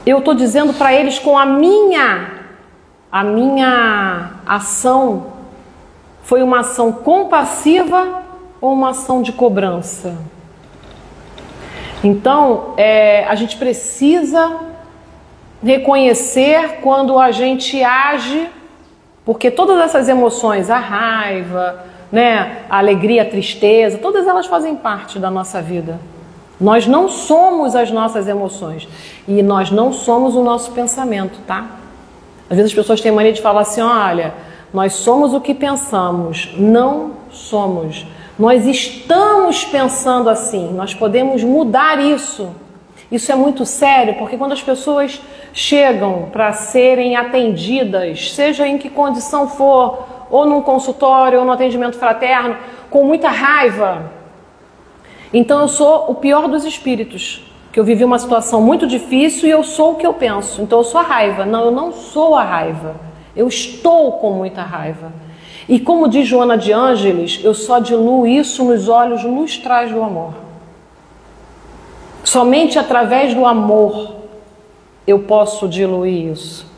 Eu estou dizendo para eles com a minha ação, foi uma ação compassiva ou uma ação de cobrança? Então, a gente precisa reconhecer quando a gente age, porque todas essas emoções, a raiva, né, a alegria, a tristeza, todas elas fazem parte da nossa vida. Nós não somos as nossas emoções e nós não somos o nosso pensamento, tá? Às vezes as pessoas têm mania de falar assim, olha, nós somos o que pensamos. Não somos. Nós estamos pensando assim, nós podemos mudar isso. Isso é muito sério, porque quando as pessoas chegam para serem atendidas, seja em que condição for, ou num consultório, ou no atendimento fraterno, com muita raiva, então eu sou o pior dos espíritos, que eu vivi uma situação muito difícil e eu sou o que eu penso, então eu sou a raiva. Não, eu não sou a raiva, eu estou com muita raiva. E como diz Joana de Ângeles, eu só diluo isso nos olhos lustrais do amor. Somente através do amor eu posso diluir isso.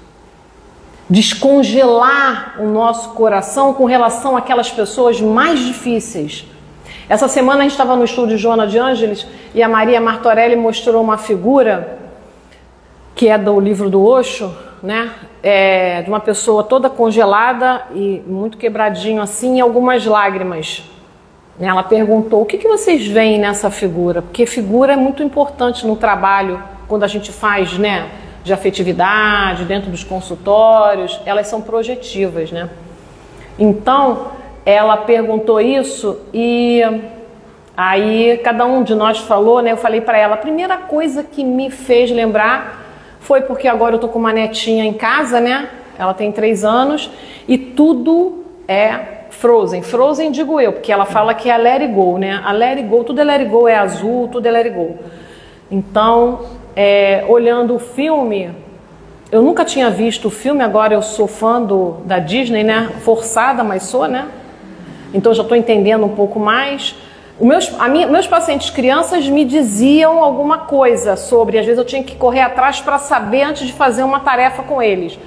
Descongelar o nosso coração com relação àquelas pessoas mais difíceis. Essa semana a gente estava no estúdio Joana de Ângeles e a Maria Martorelli mostrou uma figura que é do livro do Osho, né? De uma pessoa toda congelada e muito quebradinho assim, e algumas lágrimas. Ela perguntou, o que vocês veem nessa figura? Porque figura é muito importante no trabalho, quando a gente faz, né, de afetividade, dentro dos consultórios, elas são projetivas, né? Então, ela perguntou isso e aí cada um de nós falou, né? Eu falei para ela, a primeira coisa que me fez lembrar foi porque agora eu tô com uma netinha em casa, né? Ela tem 3 anos e tudo é Frozen. Frozen digo eu, porque ela fala que é a Let It Go, né? A Let It Go, tudo é Let It Go, é azul, tudo é Let It Go. Então, olhando o filme, eu nunca tinha visto o filme, agora eu sou fã da Disney, né? Forçada, mas sou, né? Então já estou entendendo um pouco mais. Meus pacientes crianças me diziam alguma coisa sobre, às vezes eu tinha que correr atrás para saber antes de fazer uma tarefa com eles.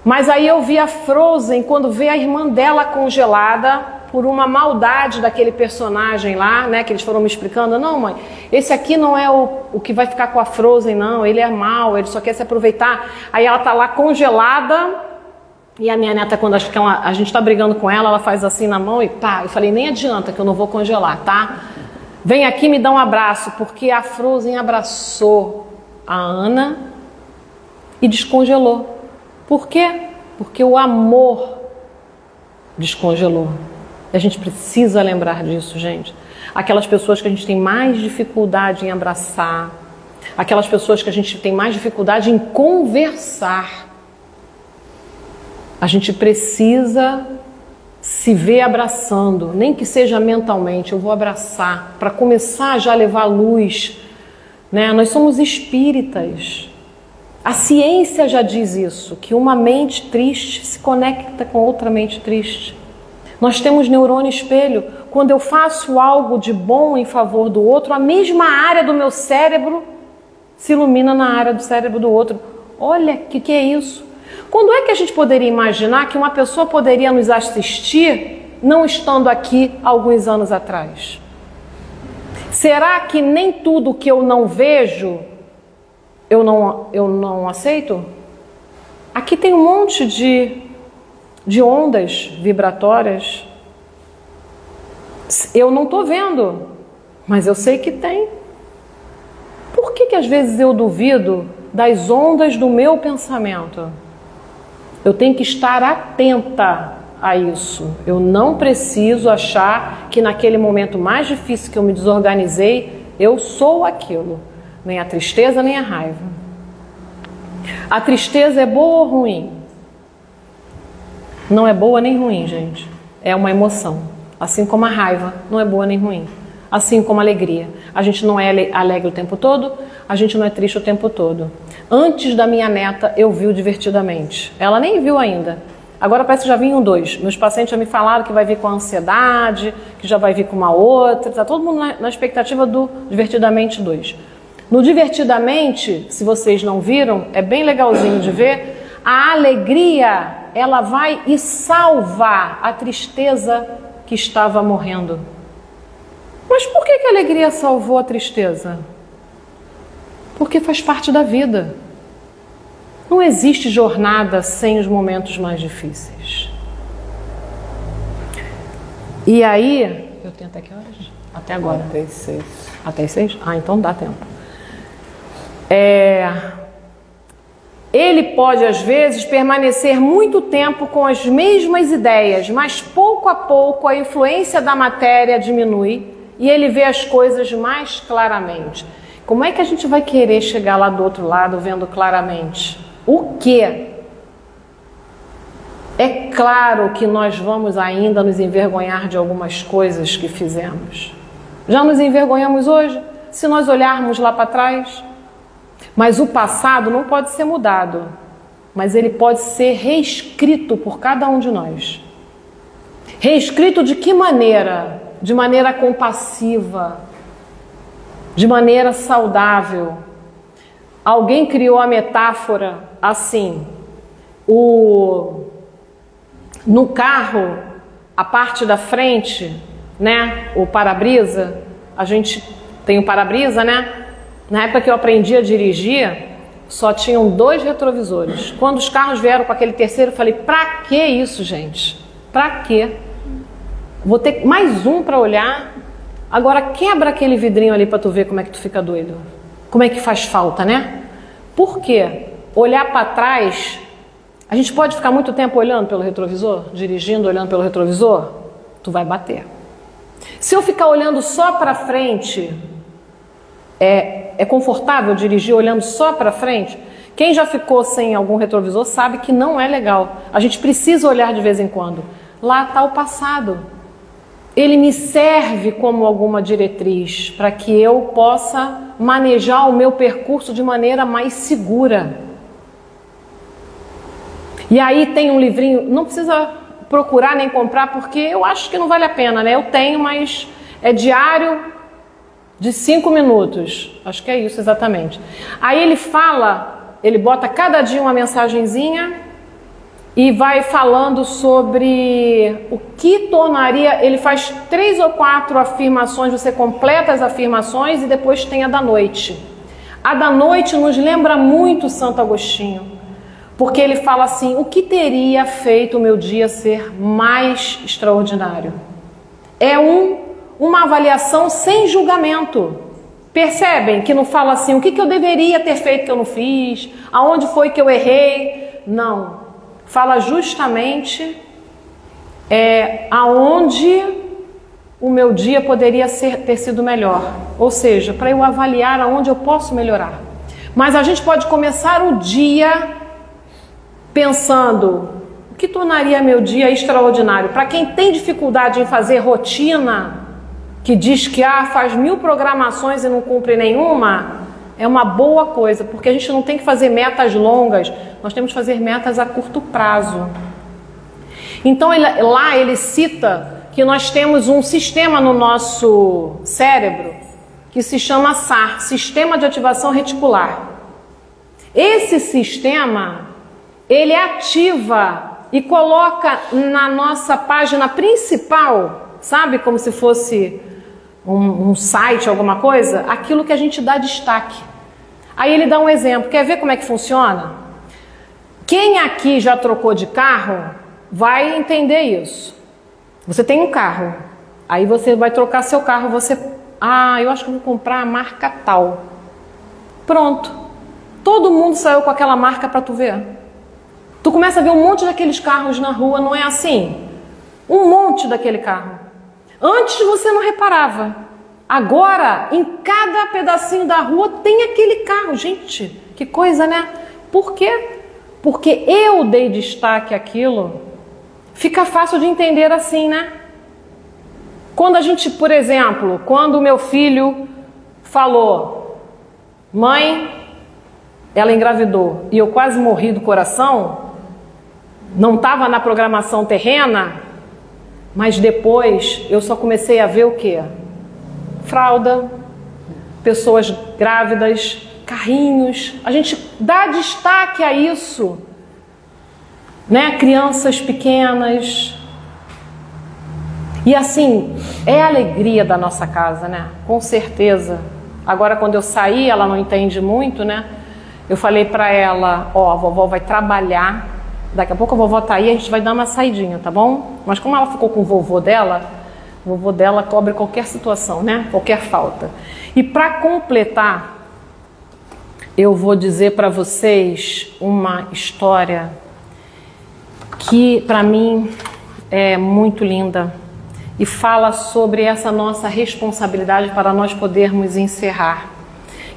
Mas aí eu vi a Frozen quando vê a irmã dela congelada por uma maldade daquele personagem lá, né? Que eles foram me explicando. Não, mãe, esse aqui não é o que vai ficar com a Frozen, não. Ele é mau, ele só quer se aproveitar. Aí ela tá lá congelada e a minha neta, quando acho que a gente tá brigando com ela, ela faz assim na mão e pá. Eu falei, nem adianta que eu não vou congelar, tá? Vem aqui me dá um abraço, porque a Frozen abraçou a Ana e descongelou. Por quê? Porque o amor descongelou. A gente precisa lembrar disso, gente. Aquelas pessoas que a gente tem mais dificuldade em abraçar, aquelas pessoas que a gente tem mais dificuldade em conversar, a gente precisa se ver abraçando, nem que seja mentalmente, eu vou abraçar, para começar já a levar luz, né? Nós somos espíritas. A ciência já diz isso, que uma mente triste se conecta com outra mente triste. Nós temos neurônio espelho. Quando eu faço algo de bom em favor do outro, a mesma área do meu cérebro se ilumina na área do cérebro do outro. Olha, o que é isso? Quando é que a gente poderia imaginar que uma pessoa poderia nos assistir não estando aqui alguns anos atrás? Será que nem tudo que eu não vejo eu não aceito? Aqui tem um monte de ondas vibratórias. Eu não estou vendo, mas eu sei que tem. Por que às vezes eu duvido das ondas do meu pensamento? Eu tenho que estar atenta a isso. Eu não preciso achar que naquele momento mais difícil que eu me desorganizei, eu sou aquilo. Nem a tristeza, nem a raiva. A tristeza é boa ou ruim? Não é boa nem ruim, gente. É uma emoção. Assim como a raiva não é boa nem ruim. Assim como a alegria. A gente não é alegre o tempo todo, a gente não é triste o tempo todo. Antes da minha neta, eu vi o Divertidamente. Ela nem viu ainda. Agora parece que já vinham 2. Meus pacientes já me falaram que vai vir com a ansiedade, que já vai vir com uma outra. Está todo mundo na expectativa do Divertidamente 2. No Divertidamente, se vocês não viram, é bem legalzinho de ver, a alegria, ela vai e salva a tristeza que estava morrendo. Mas por que a alegria salvou a tristeza? Porque faz parte da vida. Não existe jornada sem os momentos mais difíceis. E aí, eu tenho até que horas? Até agora. Até as 6. Até as 6? Ah, então dá tempo. Ele pode, às vezes, permanecer muito tempo com as mesmas ideias, mas pouco a pouco a influência da matéria diminui e ele vê as coisas mais claramente. Como é que a gente vai querer chegar lá do outro lado vendo claramente? O quê? É claro que nós vamos ainda nos envergonhar de algumas coisas que fizemos. Já nos envergonhamos hoje, se nós olharmos lá para trás. Mas o passado não pode ser mudado, mas ele pode ser reescrito por cada um de nós. Reescrito de que maneira? De maneira compassiva, de maneira saudável. Alguém criou a metáfora assim, no carro, a parte da frente, né, o para-brisa, a gente tem o para-brisa, né? Na época que eu aprendi a dirigir, só tinham 2 retrovisores. Quando os carros vieram com aquele terceiro, eu falei, pra que isso, gente? Pra quê? Vou ter mais um para olhar. Agora quebra aquele vidrinho ali para tu ver como é que tu fica doido. Como é que faz falta, né? Por quê? Olhar para trás, a gente pode ficar muito tempo olhando pelo retrovisor, dirigindo, olhando pelo retrovisor, tu vai bater. Se eu ficar olhando só para frente, é confortável dirigir olhando só para frente? Quem já ficou sem algum retrovisor sabe que não é legal. A gente precisa olhar de vez em quando. Lá está o passado. Ele me serve como alguma diretriz para que eu possa manejar o meu percurso de maneira mais segura. E aí tem um livrinho, não precisa procurar nem comprar porque eu acho que não vale a pena, né? Eu tenho, mas é diário de 5 minutos. Acho que é isso exatamente. Aí ele fala, ele bota cada dia uma mensagenzinha e vai falando sobre o que tornaria, ele faz 3 ou 4 afirmações, você completa as afirmações e depois tem a da noite. A da noite nos lembra muito Santo Agostinho, porque ele fala assim, o que teria feito o meu dia ser mais extraordinário? É uma avaliação sem julgamento. Percebem que não fala assim, o que eu deveria ter feito que eu não fiz? Aonde foi que eu errei? Não. Fala justamente aonde o meu dia poderia ter sido melhor. Ou seja, para eu avaliar aonde eu posso melhorar. Mas a gente pode começar o dia pensando, o que tornaria meu dia extraordinário? Para quem tem dificuldade em fazer rotina, que diz que faz 1000 programações e não cumpre nenhuma, é uma boa coisa, porque a gente não tem que fazer metas longas, nós temos que fazer metas a curto prazo. Então lá ele cita que nós temos um sistema no nosso cérebro que se chama SAR, Sistema de Ativação Reticular. Esse sistema, ele ativa e coloca na nossa página principal, sabe, como se fosse um site, alguma coisa, aquilo que a gente dá destaque. Aí ele dá um exemplo, quer ver como é que funciona? Quem aqui já trocou de carro vai entender isso. Você tem um carro, aí você vai trocar seu carro, eu acho que vou comprar a marca tal. Pronto. Todo mundo saiu com aquela marca para tu ver. Tu começa a ver um monte daqueles carros na rua, não é assim? Um monte daquele carro. Antes você não reparava. Agora, em cada pedacinho da rua tem aquele carro. Gente, que coisa, né? Por quê? Porque eu dei destaque àquilo. Fica fácil de entender assim, né? Quando a gente, por exemplo, quando o meu filho falou, mãe, ela engravidou e eu quase morri do coração, não estava na programação terrena, mas depois eu só comecei a ver o quê? Fralda, pessoas grávidas, carrinhos, a gente dá destaque a isso, né? Crianças pequenas. E assim, é a alegria da nossa casa, né? Com certeza. Agora, quando eu saí, ela não entende muito, né? Eu falei pra ela, ó, a vovó vai trabalhar, daqui a pouco a vovó tá aí, a gente vai dar uma saidinha, tá bom? Mas como ela ficou com o vovô dela cobre qualquer situação, né? Qualquer falta. E para completar, eu vou dizer para vocês uma história que para mim é muito linda e fala sobre essa nossa responsabilidade para nós podermos encerrar.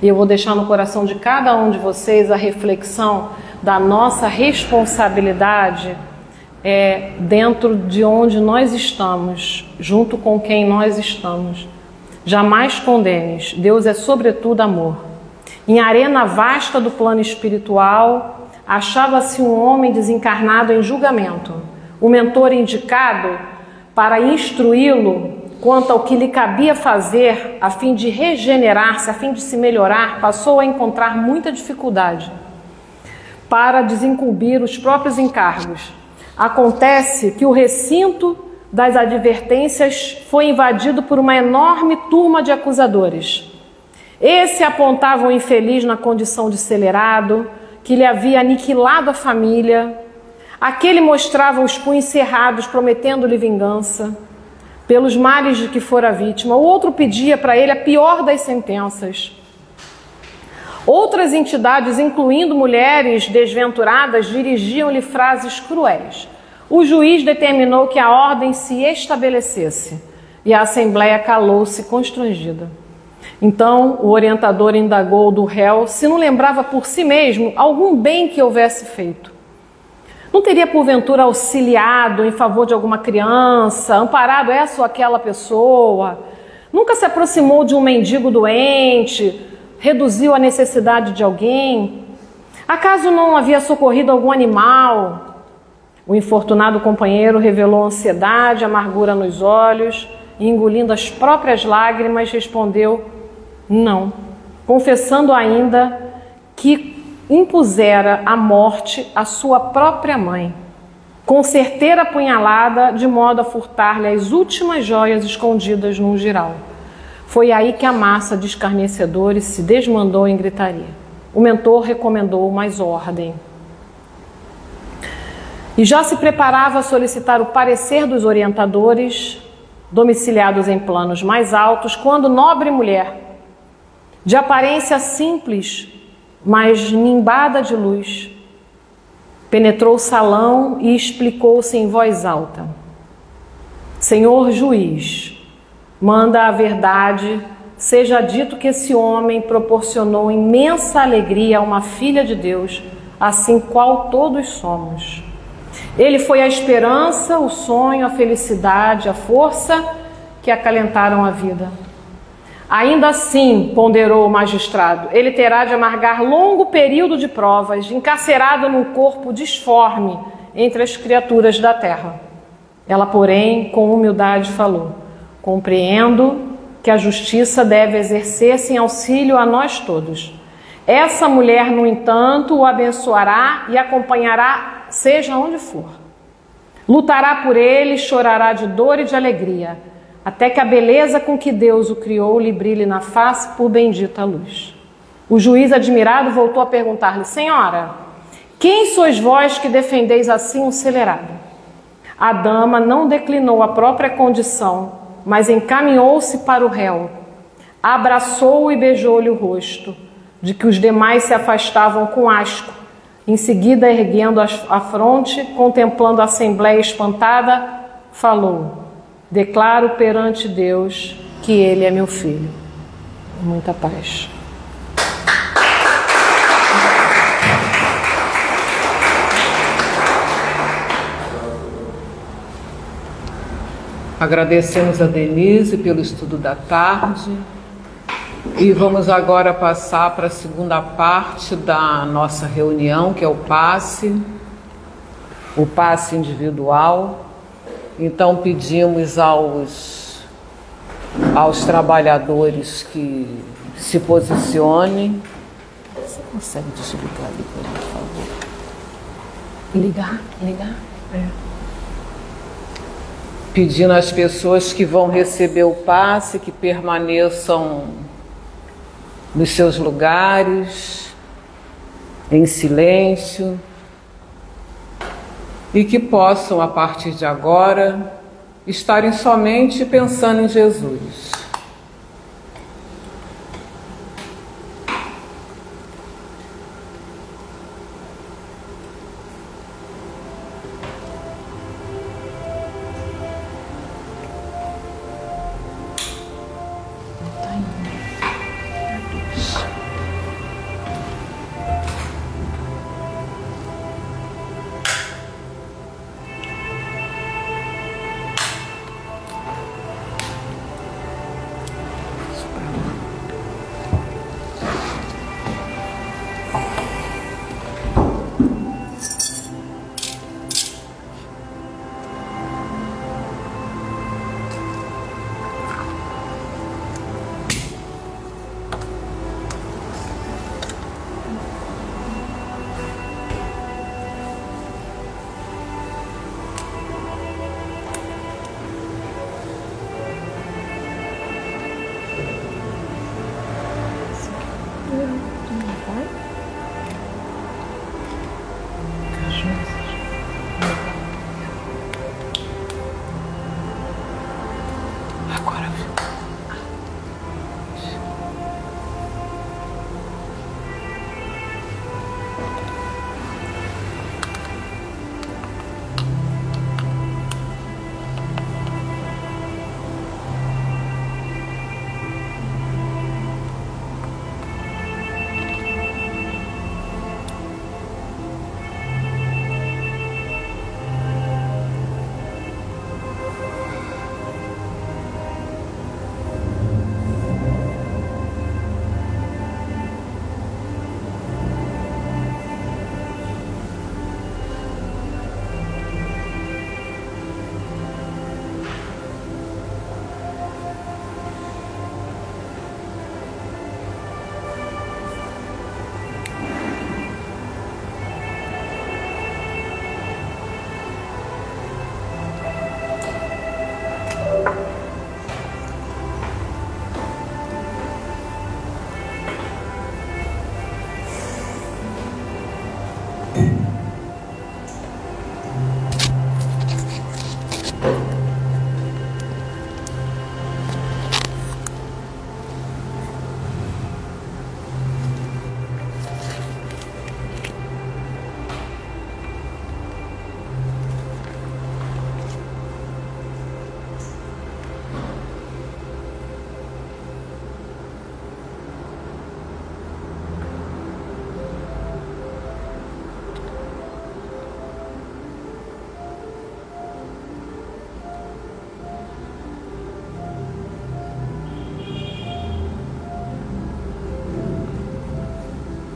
E eu vou deixar no coração de cada um de vocês a reflexão da nossa responsabilidade dentro de onde nós estamos, junto com quem nós estamos. Jamais condenes, Deus é sobretudo amor. Em arena vasta do plano espiritual, achava-se um homem desencarnado em julgamento. O mentor indicado para instruí-lo quanto ao que lhe cabia fazer a fim de regenerar-se, a fim de se melhorar, passou a encontrar muita dificuldade para desincumbir os próprios encargos. Acontece que o recinto das advertências foi invadido por uma enorme turma de acusadores. Esse apontava o infeliz na condição de celerado, que lhe havia aniquilado a família. Aquele mostrava os punhos cerrados, prometendo-lhe vingança pelos males de que fora vítima. O outro pedia para ele a pior das sentenças. Outras entidades, incluindo mulheres desventuradas, dirigiam-lhe frases cruéis. O juiz determinou que a ordem se estabelecesse e a assembleia calou-se constrangida. Então o orientador indagou do réu se não lembrava por si mesmo algum bem que houvesse feito. Não teria porventura auxiliado em favor de alguma criança, amparado essa ou aquela pessoa? Nunca se aproximou de um mendigo doente, reduziu a necessidade de alguém? Acaso não havia socorrido algum animal? O infortunado companheiro revelou ansiedade, amargura nos olhos e, engolindo as próprias lágrimas, respondeu não, confessando ainda que impusera a morte à sua própria mãe, com certeira apunhalada, de modo a furtar-lhe as últimas joias escondidas num jiral. Foi aí que a massa de escarnecedores se desmandou em gritaria. O mentor recomendou mais ordem. E já se preparava a solicitar o parecer dos orientadores, domiciliados em planos mais altos, quando nobre mulher, de aparência simples, mas nimbada de luz, penetrou o salão e explicou-se em voz alta. Senhor juiz, manda a verdade, seja dito que esse homem proporcionou imensa alegria a uma filha de Deus, assim qual todos somos. Ele foi a esperança, o sonho, a felicidade, a força que acalentaram a vida. Ainda assim, ponderou o magistrado, ele terá de amargar longo período de provas, encarcerado num corpo disforme entre as criaturas da terra. Ela, porém, com humildade falou: compreendo que a justiça deve exercer-se em auxílio a nós todos. Essa mulher, no entanto, o abençoará e acompanhará, seja onde for. Lutará por ele, chorará de dor e de alegria, até que a beleza com que Deus o criou lhe brilhe na face por bendita luz. O juiz, admirado, voltou a perguntar-lhe: Senhora, quem sois vós que defendeis assim um celerado? A dama não declinou a própria condição, mas encaminhou-se para o réu, abraçou-o e beijou-lhe o rosto, de que os demais se afastavam com asco, Em seguida, erguendo a fronte, contemplando a assembleia espantada, falou: declaro perante Deus que ele é meu filho. Muita paz. Agradecemos a Denise pelo estudo da tarde e vamos agora passar para a segunda parte da nossa reunião, que é o passe individual. Então pedimos aos trabalhadores que se posicionem. Você consegue desligar ali, por favor? Ligar? É. Pedindo às pessoas que vão receber o passe que permaneçam nos seus lugares, em silêncio, e que possam, a partir de agora, estarem somente pensando em Jesus.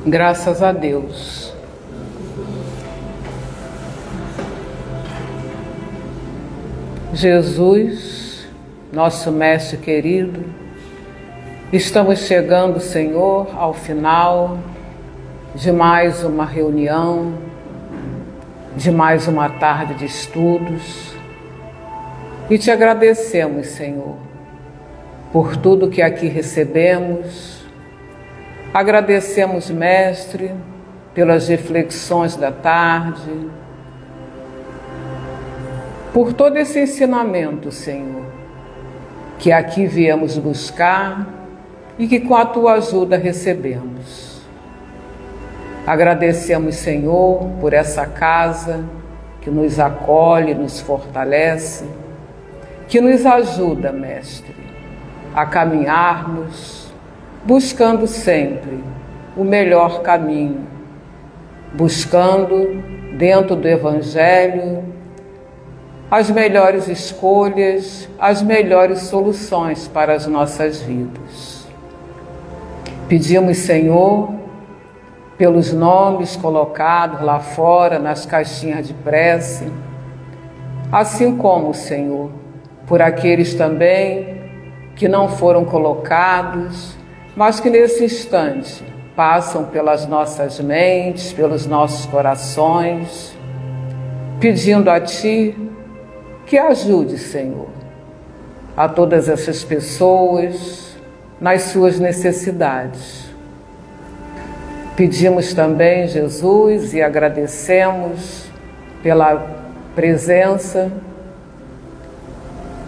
Graças a Deus. Jesus, nosso Mestre querido, estamos chegando, Senhor, ao final de mais uma reunião, de mais uma tarde de estudos, e te agradecemos, Senhor, por tudo que aqui recebemos. Agradecemos, Mestre, pelas reflexões da tarde, por todo esse ensinamento, Senhor, que aqui viemos buscar e que com a Tua ajuda recebemos. Agradecemos, Senhor, por essa casa que nos acolhe, nos fortalece, que nos ajuda, Mestre, a caminharmos, buscando sempre o melhor caminho, buscando, dentro do Evangelho, as melhores escolhas, as melhores soluções para as nossas vidas. Pedimos, Senhor, pelos nomes colocados lá fora nas caixinhas de prece, assim como, Senhor, por aqueles também que não foram colocados, mas que nesse instante passam pelas nossas mentes, pelos nossos corações, pedindo a Ti que ajude, Senhor, a todas essas pessoas nas suas necessidades. Pedimos também, Jesus, e agradecemos pela presença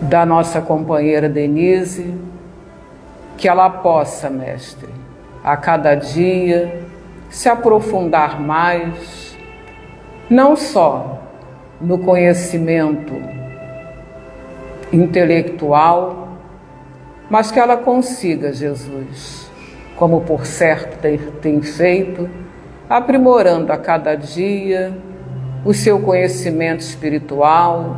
da nossa companheira Denise, que ela possa, Mestre, a cada dia se aprofundar mais, não só no conhecimento intelectual, mas que ela consiga, Jesus, como por certo tem feito, aprimorando a cada dia o seu conhecimento espiritual,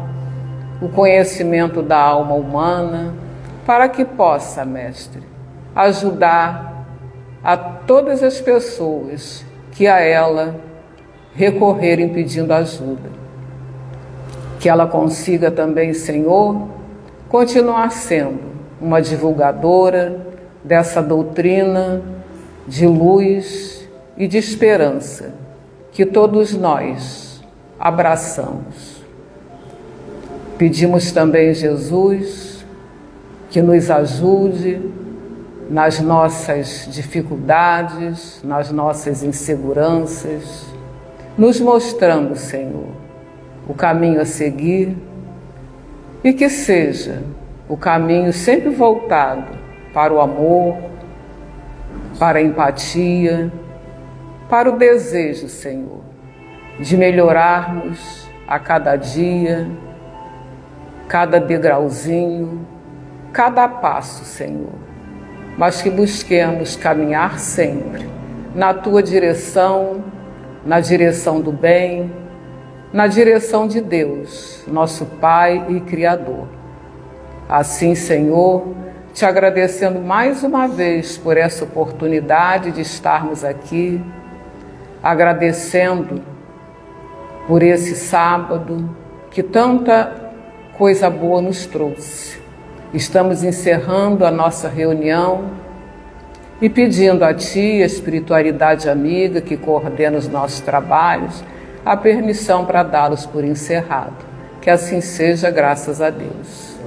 o conhecimento da alma humana, para que possa, Mestre, ajudar a todas as pessoas que a ela recorrerem pedindo ajuda. Que ela consiga também, Senhor, continuar sendo uma divulgadora dessa doutrina de luz e de esperança que todos nós abraçamos. Pedimos também, Jesus, que nos ajude nas nossas dificuldades, nas nossas inseguranças, nos mostrando, Senhor, o caminho a seguir e que seja o caminho sempre voltado para o amor, para a empatia, para o desejo, Senhor, de melhorarmos a cada dia, cada degrauzinho, cada passo, Senhor, mas que busquemos caminhar sempre na Tua direção, na direção do bem, na direção de Deus, nosso Pai e Criador. Assim, Senhor, te agradecendo mais uma vez por essa oportunidade de estarmos aqui, agradecendo por esse sábado que tanta coisa boa nos trouxe. Estamos encerrando a nossa reunião e pedindo a Ti, a espiritualidade amiga que coordena os nossos trabalhos, a permissão para dá-los por encerrado. Que assim seja, graças a Deus.